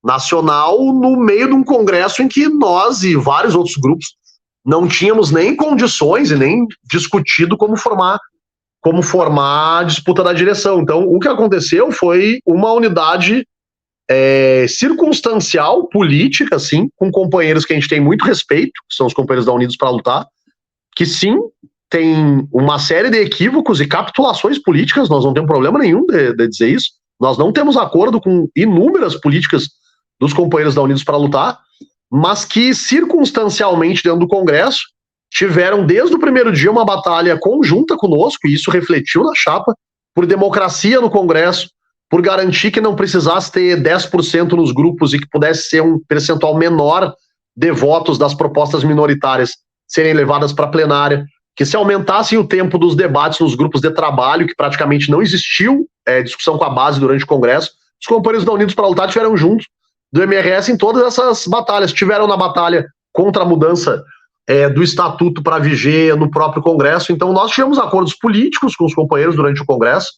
Nacional no meio de um congresso em que nós e vários outros grupos não tínhamos nem condições e nem discutido como formar a disputa da direção. Então, o que aconteceu foi uma unidade circunstancial, política, assim, com companheiros que a gente tem muito respeito, que são os companheiros da Unidos para Lutar, que sim, tem uma série de equívocos e capitulações políticas, nós não temos problema nenhum de dizer isso, nós não temos acordo com inúmeras políticas dos companheiros da Unidos para Lutar, mas que circunstancialmente dentro do Congresso tiveram desde o primeiro dia uma batalha conjunta conosco, e isso refletiu na chapa, por democracia no Congresso, por garantir que não precisasse ter 10% nos grupos e que pudesse ser um percentual menor de votos das propostas minoritárias serem levadas para a plenária, que se aumentassem o tempo dos debates nos grupos de trabalho, que praticamente não existiu discussão com a base durante o Congresso, os companheiros da Unidos para Lutar tiveram juntos do MRS em todas essas batalhas. Tiveram na batalha contra a mudança do Estatuto para viger no próprio Congresso. Então nós tivemos acordos políticos com os companheiros durante o Congresso,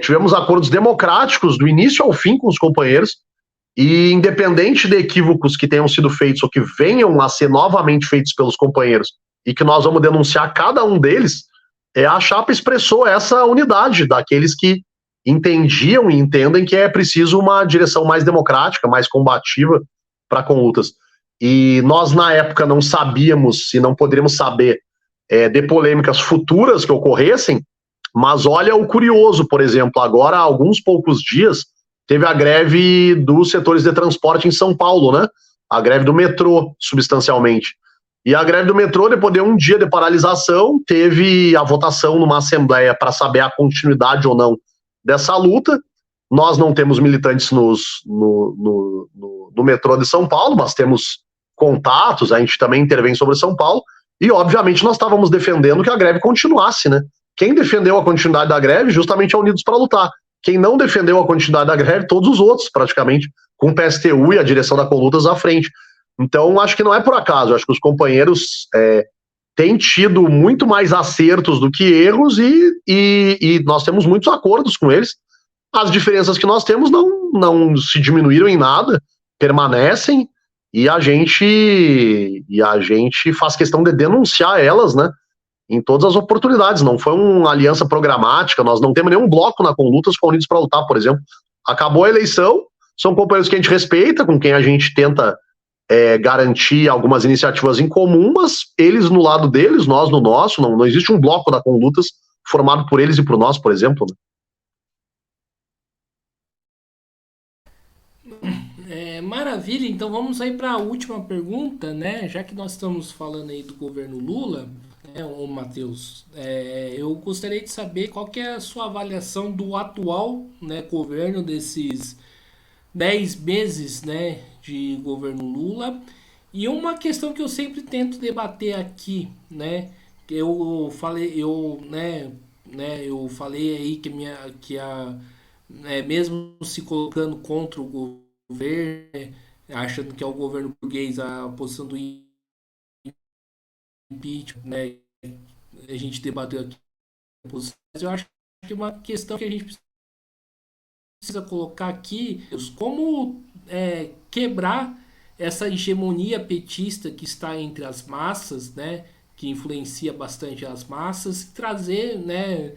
tivemos acordos democráticos do início ao fim com os companheiros, e independente de equívocos que tenham sido feitos ou que venham a ser novamente feitos pelos companheiros, e que nós vamos denunciar cada um deles, a chapa expressou essa unidade daqueles que entendiam e entendem que é preciso uma direção mais democrática, mais combativa para conlutas. E nós, na época, não sabíamos e não poderíamos saber de polêmicas futuras que ocorressem, mas olha o curioso, por exemplo, agora há alguns poucos dias teve a greve dos setores de transporte em São Paulo, né? A greve do metrô, substancialmente. E a greve do metrô, depois de um dia de paralisação, teve a votação numa assembleia para saber a continuidade ou não dessa luta. Nós não temos militantes no metrô de São Paulo, mas temos contatos, a gente também intervém sobre São Paulo, e obviamente nós estávamos defendendo que a greve continuasse, né? Quem defendeu a continuidade da greve, justamente é Unidos para Lutar. Quem não defendeu a continuidade da greve, todos os outros, praticamente, com o PSTU e a direção da Conlutas à frente. Então, acho que não é por acaso, acho que os companheiros têm tido muito mais acertos do que erros, e nós temos muitos acordos com eles. As diferenças que nós temos não se diminuíram em nada, permanecem, e a gente faz questão de denunciar elas, né, em todas as oportunidades. Não foi uma aliança programática, nós não temos nenhum bloco na Conlutas com Unidos para Lutar, por exemplo. Acabou a eleição, são companheiros que a gente respeita, com quem a gente tenta garantir algumas iniciativas em comum, mas eles no lado deles, nós no nosso. Não existe um bloco da Conlutas formado por eles e por nós, por exemplo, né? Maravilha, então vamos aí para a última pergunta, né? Já que nós estamos falando aí do governo Lula, ô Matheus, eu gostaria de saber qual que é a sua avaliação do atual, né, governo, desses 10 meses, né, de governo Lula. E uma questão que eu sempre tento debater aqui, né, eu falei aí mesmo se colocando contra o governo, achando que é o governo burguês, a posição do impeachment, né, a gente debateu aqui, mas eu acho que uma questão que a gente precisa colocar aqui, como quebrar essa hegemonia petista que está entre as massas, né, que influencia bastante as massas, trazer, né,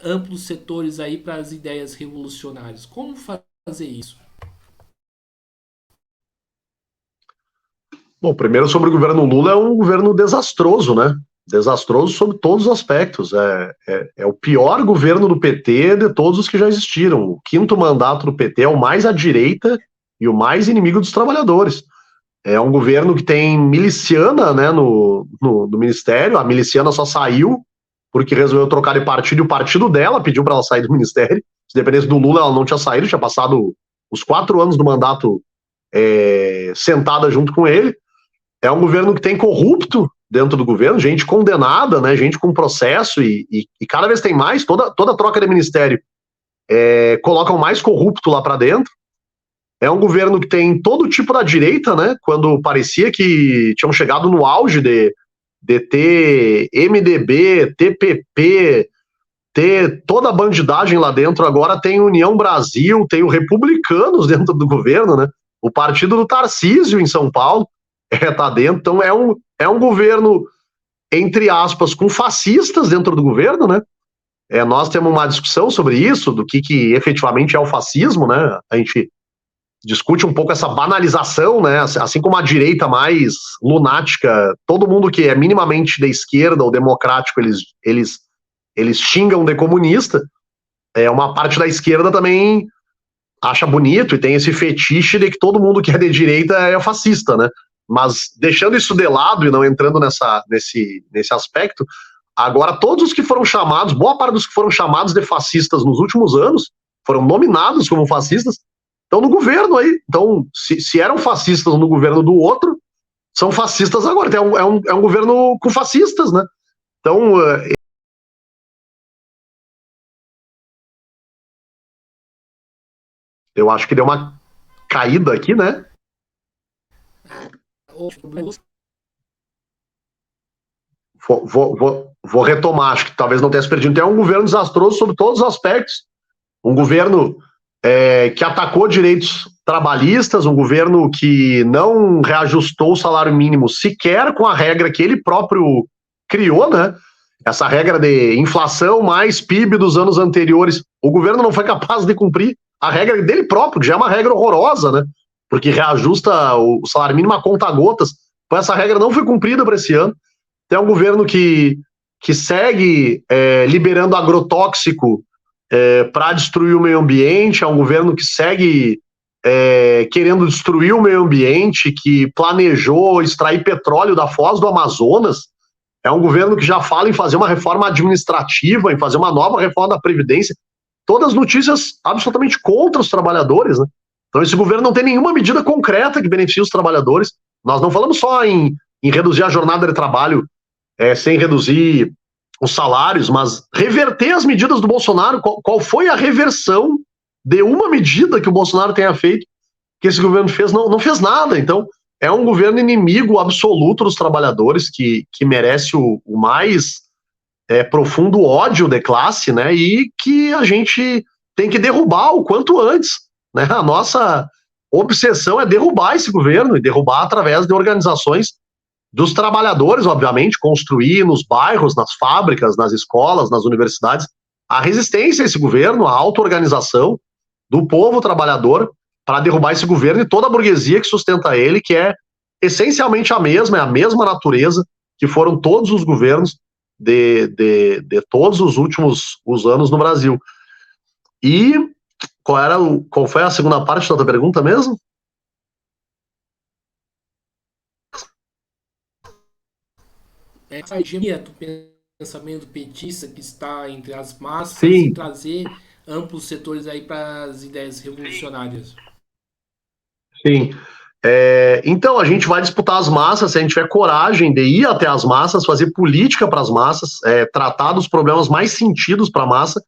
amplos setores aí para as ideias revolucionárias. Como fazer isso? Bom, primeiro sobre o governo Lula, é um governo desastroso, né? Desastroso sobre todos os aspectos. É o pior governo do PT de todos os que já existiram. O quinto mandato do PT é o mais à direita e o mais inimigo dos trabalhadores. É um governo que tem miliciana, né, no ministério. A miliciana só saiu porque resolveu trocar de partido, e o partido dela pediu para ela sair do ministério. Se dependesse do Lula, ela não tinha saído, tinha passado os 4 anos do mandato sentada junto com ele. É um governo que tem corrupto dentro do governo, gente condenada, né, gente com processo, e cada vez tem mais. Toda troca de ministério colocam mais corrupto lá para dentro. É um governo que tem todo tipo da direita, né? Quando parecia que tinham chegado no auge de ter MDB, TPP, ter toda a bandidagem lá dentro, agora tem União Brasil, tem o Republicanos dentro do governo, né? O partido do Tarcísio em São Paulo tá dentro. Então é um governo, entre aspas, com fascistas dentro do governo, né? Nós temos uma discussão sobre isso, do que efetivamente é o fascismo, né? A gente discute um pouco essa banalização, né? Assim como a direita mais lunática, todo mundo que é minimamente da esquerda ou democrático, eles xingam de comunista. Uma parte da esquerda também acha bonito e tem esse fetiche de que todo mundo que é de direita é fascista, né? Mas deixando isso de lado e não entrando nesse aspecto, agora todos os que foram chamados, boa parte dos que foram chamados de fascistas nos últimos anos, foram nominados como fascistas, estão no governo aí. Então, se eram fascistas no governo do outro, são fascistas agora. Então, é um governo com fascistas, né? Então, eu acho que deu uma caída aqui, né? Vou retomar, acho que talvez não tenha se perdido. Então, é um governo desastroso sobre todos os aspectos. Um governo que atacou direitos trabalhistas, um governo que não reajustou o salário mínimo sequer com a regra que ele próprio criou, né? Essa regra de inflação mais PIB dos anos anteriores. O governo não foi capaz de cumprir a regra dele próprio, que já é uma regra horrorosa, né? Porque reajusta o salário mínimo a conta-gotas. Então essa regra não foi cumprida para esse ano. Tem um governo que segue liberando agrotóxico para destruir o meio ambiente. É um governo que segue querendo destruir o meio ambiente, que planejou extrair petróleo da foz do Amazonas. É um governo que já fala em fazer uma reforma administrativa, em fazer uma nova reforma da Previdência. Todas notícias absolutamente contra os trabalhadores, né? Então esse governo não tem nenhuma medida concreta que beneficie os trabalhadores. Nós não falamos só em reduzir a jornada de trabalho sem reduzir os salários, mas reverter as medidas do Bolsonaro. Qual foi a reversão de uma medida que o Bolsonaro tenha feito que esse governo fez? Não fez nada. Então é um governo inimigo absoluto dos trabalhadores, que merece o mais profundo ódio de classe, né? E que a gente tem que derrubar o quanto antes, né? A nossa obsessão é derrubar esse governo, e derrubar através de organizações dos trabalhadores, obviamente, construir nos bairros, nas fábricas, nas escolas, nas universidades, a resistência a esse governo, a auto-organização do povo trabalhador para derrubar esse governo e toda a burguesia que sustenta ele, que é essencialmente a mesma natureza que foram todos os governos de todos os últimos anos no Brasil. E qual foi a segunda parte da tua pergunta mesmo? Essa hegemonia do pensamento petista que está entre as massas, Sim. E trazer amplos setores aí para as ideias revolucionárias. Sim. Então, a gente vai disputar as massas, se a gente tiver coragem de ir até as massas, fazer política para as massas, tratar dos problemas mais sentidos para a massa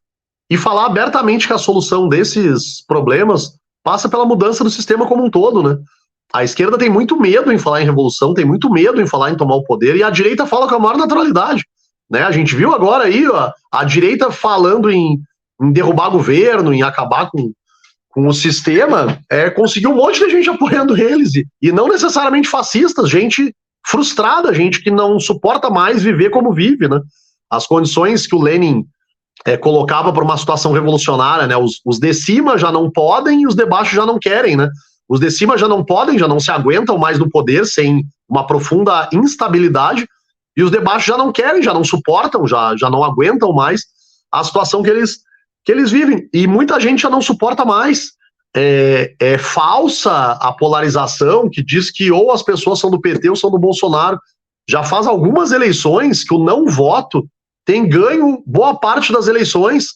e falar abertamente que a solução desses problemas passa pela mudança do sistema como um todo, né? A esquerda tem muito medo em falar em revolução, tem muito medo em falar em tomar o poder, e a direita fala com a maior naturalidade, né? A gente viu agora aí a direita falando em derrubar governo, em acabar com o sistema, conseguiu um monte de gente apoiando eles, e não necessariamente fascistas, gente frustrada, gente que não suporta mais viver como vive, né? As condições que o Lenin colocava para uma situação revolucionária, né? Os de cima já não podem e os de baixo já não querem, né? Os de cima já não podem, já não se aguentam mais no poder sem uma profunda instabilidade, e os de baixo já não querem, já não suportam, já não aguentam mais a situação que eles vivem. E muita gente já não suporta mais é falsa a polarização que diz que ou as pessoas são do PT ou são do Bolsonaro. Já faz algumas eleições que o não voto tem ganho boa parte das eleições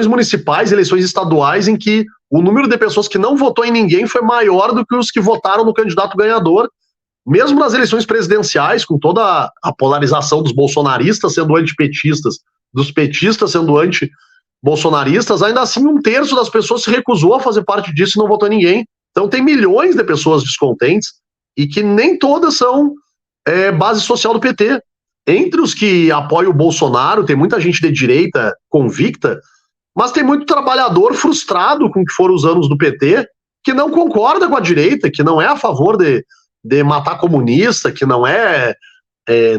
municipais, eleições estaduais, em que o número de pessoas que não votou em ninguém foi maior do que os que votaram no candidato ganhador. Mesmo nas eleições presidenciais, com toda a polarização dos bolsonaristas sendo antipetistas, dos petistas sendo anti-bolsonaristas, ainda assim 1/3 das pessoas se recusou a fazer parte disso e não votou em ninguém. Então tem milhões de pessoas descontentes e que nem todas são base social do PT. Entre os que apoiam o Bolsonaro, tem muita gente de direita convicta, mas tem muito trabalhador frustrado com o que foram os anos do PT, que não concorda com a direita, que não é a favor de matar comunista, que não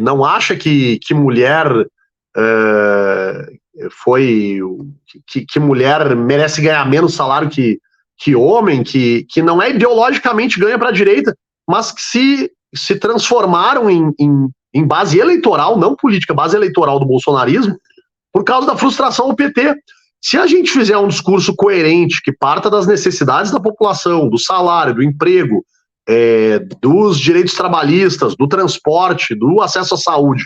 não acha que mulher que mulher merece ganhar menos salário que homem, que não é ideologicamente ganha para a direita, mas que se transformaram em base eleitoral, não política, base eleitoral do bolsonarismo, por causa da frustração do PT. Se a gente fizer um discurso coerente, que parta das necessidades da população, do salário, do emprego, dos direitos trabalhistas, do transporte, do acesso à saúde,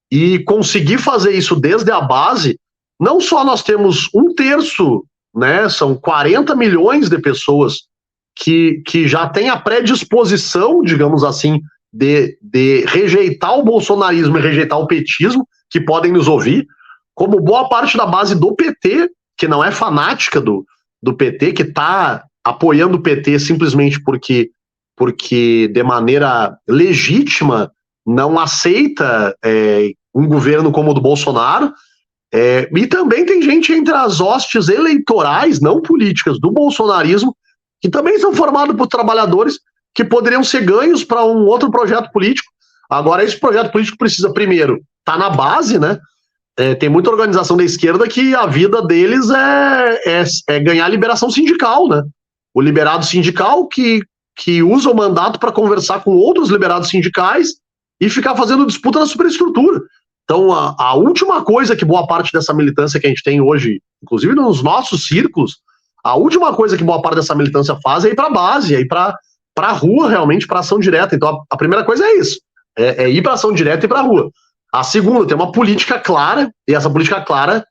e conseguir fazer isso desde a base, não só nós temos 1/3, né, são 40 milhões de pessoas que já têm a predisposição, digamos assim, de rejeitar o bolsonarismo e rejeitar o petismo, que podem nos ouvir, como boa parte da base do PT, que não é fanática do PT, que está apoiando o PT simplesmente porque de maneira legítima não aceita um governo como o do Bolsonaro, e também tem gente entre as hostes eleitorais, não políticas, do bolsonarismo, que também são formados por trabalhadores que poderiam ser ganhos para um outro projeto político. Agora, esse projeto político precisa, primeiro, estar na base, né? Tem muita organização da esquerda que a vida deles é ganhar liberação sindical, né? O liberado sindical que usa o mandato para conversar com outros liberados sindicais e ficar fazendo disputa na superestrutura. Então, a última coisa que boa parte dessa militância que a gente tem hoje, inclusive nos nossos círculos, a última coisa que boa parte dessa militância faz é ir para a base, é ir para a rua, realmente, para ação direta. Então, a primeira coisa é isso, é ir para ação direta e para a rua. A segunda, tem uma política clara, e essa política clara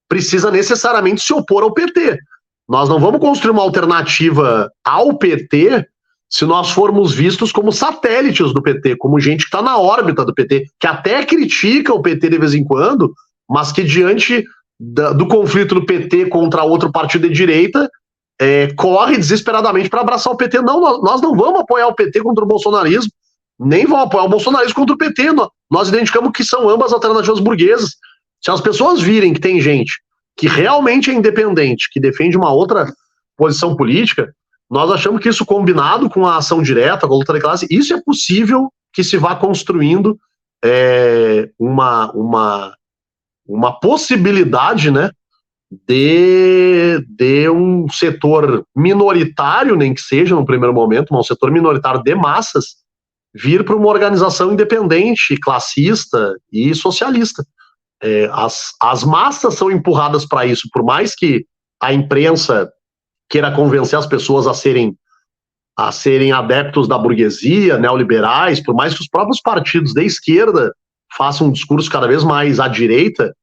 precisa necessariamente se opor ao PT. Nós não vamos construir uma alternativa ao PT se nós formos vistos como satélites do PT, como gente que está na órbita do PT, que até critica o PT de vez em quando, mas que diante do conflito do PT contra outro partido de direita, corre desesperadamente para abraçar o PT. Não, nós não vamos apoiar o PT contra o bolsonarismo, nem vamos apoiar o bolsonarismo contra o PT. Nós identificamos que são ambas alternativas burguesas. Se as pessoas virem que tem gente que realmente é independente, que defende uma outra posição política, nós achamos que isso, combinado com a ação direta, com a luta de classe, isso é possível que se vá construindo uma possibilidade, né, de um setor minoritário, nem que seja no primeiro momento, mas um setor minoritário de massas, vir para uma organização independente, classista e socialista. As massas são empurradas para isso, por mais que a imprensa queira convencer as pessoas a serem adeptos da burguesia, neoliberais, por mais que os próprios partidos de esquerda façam um discurso cada vez mais à direita,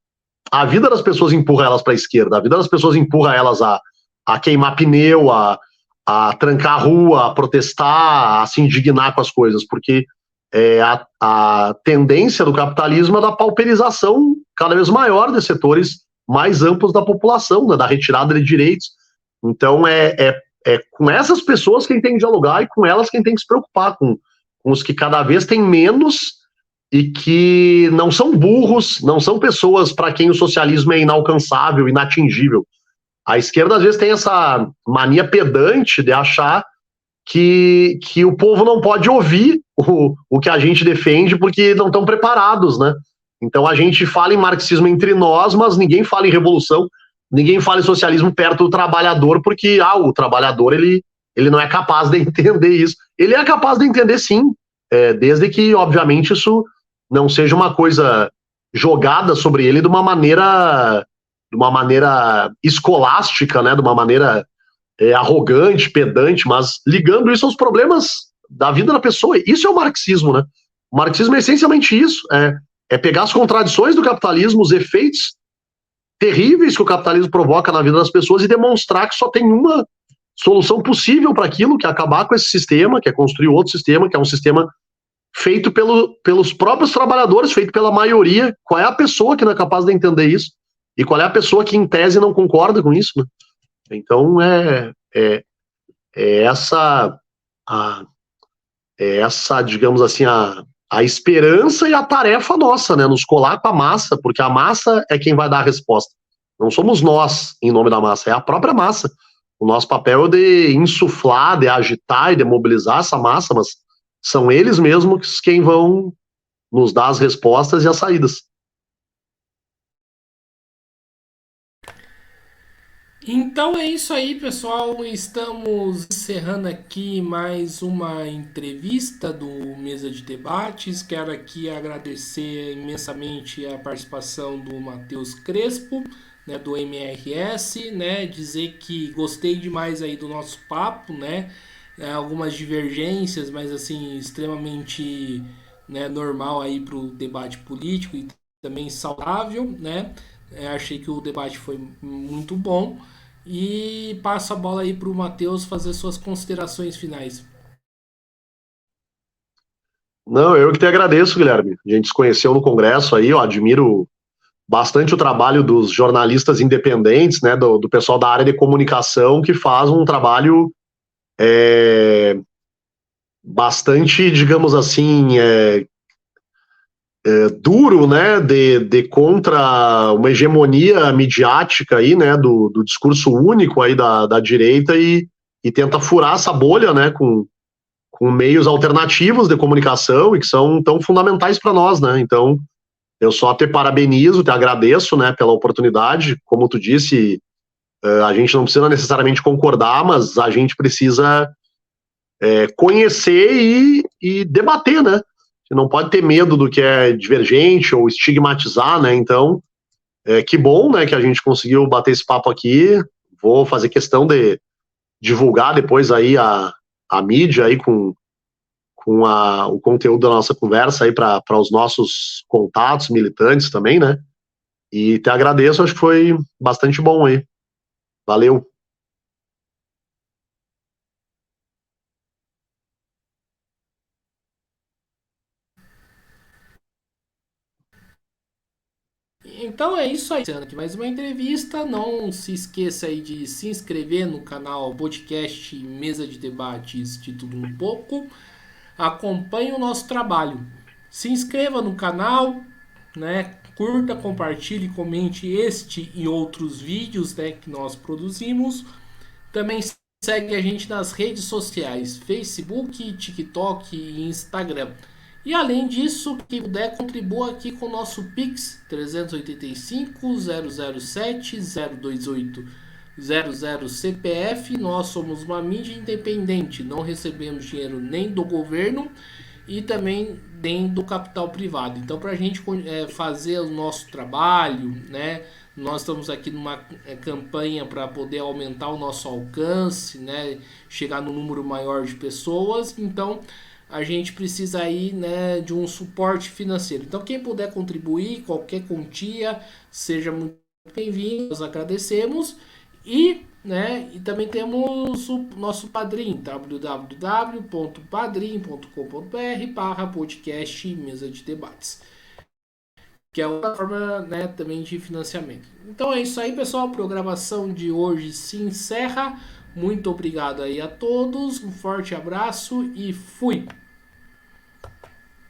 a vida das pessoas empurra elas para a esquerda, a vida das pessoas empurra elas a queimar pneu, a trancar a rua, a protestar, a se indignar com as coisas, porque a tendência do capitalismo é da pauperização cada vez maior de setores mais amplos da população, né, da retirada de direitos. Então é com essas pessoas quem tem que dialogar e com elas quem tem que se preocupar, com os que cada vez têm menos e que não são burros, não são pessoas para quem o socialismo é inalcançável, inatingível. A esquerda às vezes tem essa mania pedante de achar que o povo não pode ouvir o que a gente defende porque não estão preparados, né? Então a gente fala em marxismo entre nós, mas ninguém fala em revolução, ninguém fala em socialismo perto do trabalhador, porque o trabalhador ele não é capaz de entender isso. Ele é capaz de entender, sim, desde que, obviamente, isso não seja uma coisa jogada sobre ele de uma maneira escolástica, né, de uma maneira arrogante, pedante, mas ligando isso aos problemas da vida da pessoa. Isso é o marxismo, né? O marxismo é essencialmente isso, é pegar as contradições do capitalismo, os efeitos terríveis que o capitalismo provoca na vida das pessoas e demonstrar que só tem uma solução possível para aquilo, que é acabar com esse sistema, que é construir outro sistema, que é um sistema feito pelos próprios trabalhadores, feito pela maioria. Qual é a pessoa que não é capaz de entender isso? E qual é a pessoa que, em tese, não concorda com isso? Né? Então, essa, digamos assim, a esperança e a tarefa nossa, né? Nos colar com a massa, porque a massa é quem vai dar a resposta. Não somos nós, em nome da massa, é a própria massa. O nosso papel é de insuflar, de agitar e de mobilizar essa massa, mas são eles mesmos quem vão nos dar as respostas e as saídas. Então é isso aí, pessoal. Estamos encerrando aqui mais uma entrevista do Mesa de Debates. Quero aqui agradecer imensamente a participação do Matheus Crespo, né, do MRS, né, dizer que gostei demais aí do nosso papo, né, algumas divergências, mas assim extremamente, né, normal aí para o debate político e também saudável, né. Achei que o debate foi muito bom. E passo a bola aí para o Matheus fazer suas considerações finais. Não, eu que te agradeço, Guilherme. A gente se conheceu no Congresso aí, eu admiro bastante o trabalho dos jornalistas independentes, né, do pessoal da área de comunicação, que faz um trabalho bastante, digamos assim, duro, né, de contra uma hegemonia midiática aí, né, do discurso único aí da direita e tenta furar essa bolha, né, com meios alternativos de comunicação e que são tão fundamentais para nós, né, então eu só te parabenizo, te agradeço, né, pela oportunidade, como tu disse, a gente não precisa necessariamente concordar, mas a gente precisa conhecer e debater, né? Você não pode ter medo do que é divergente ou estigmatizar, né? Então, que bom, né, que a gente conseguiu bater esse papo aqui. Vou fazer questão de divulgar depois aí a mídia aí com o conteúdo da nossa conversa aí para os nossos contatos militantes também, né? E te agradeço, acho que foi bastante bom aí. Valeu. Então é isso aí, aqui mais uma entrevista. Não se esqueça aí de se inscrever no canal podcast Mesa de Debates de Tudo Um Pouco. Acompanhe o nosso trabalho. Se inscreva no canal, né? Curta, compartilhe, comente este e outros vídeos, né, que nós produzimos. Também segue a gente nas redes sociais, Facebook, TikTok e Instagram. E além disso, quem puder, contribua aqui com o nosso Pix 385 007 028 00 CPF. Nós somos uma mídia independente, não recebemos dinheiro nem do governo e também nem do capital privado. Então, para a gente fazer o nosso trabalho, né, nós estamos aqui numa campanha para poder aumentar o nosso alcance, né, chegar no número maior de pessoas. Então, a gente precisa aí, né, de um suporte financeiro. Então, quem puder contribuir, qualquer quantia, seja muito bem-vindo. Nós agradecemos. E também temos o nosso Padrim, www.padrim.com.br/podcast Mesa de Debates, que é outra forma, né, também de financiamento. Então é isso aí, pessoal. A programação de hoje se encerra. Muito obrigado aí a todos. Um forte abraço e fui!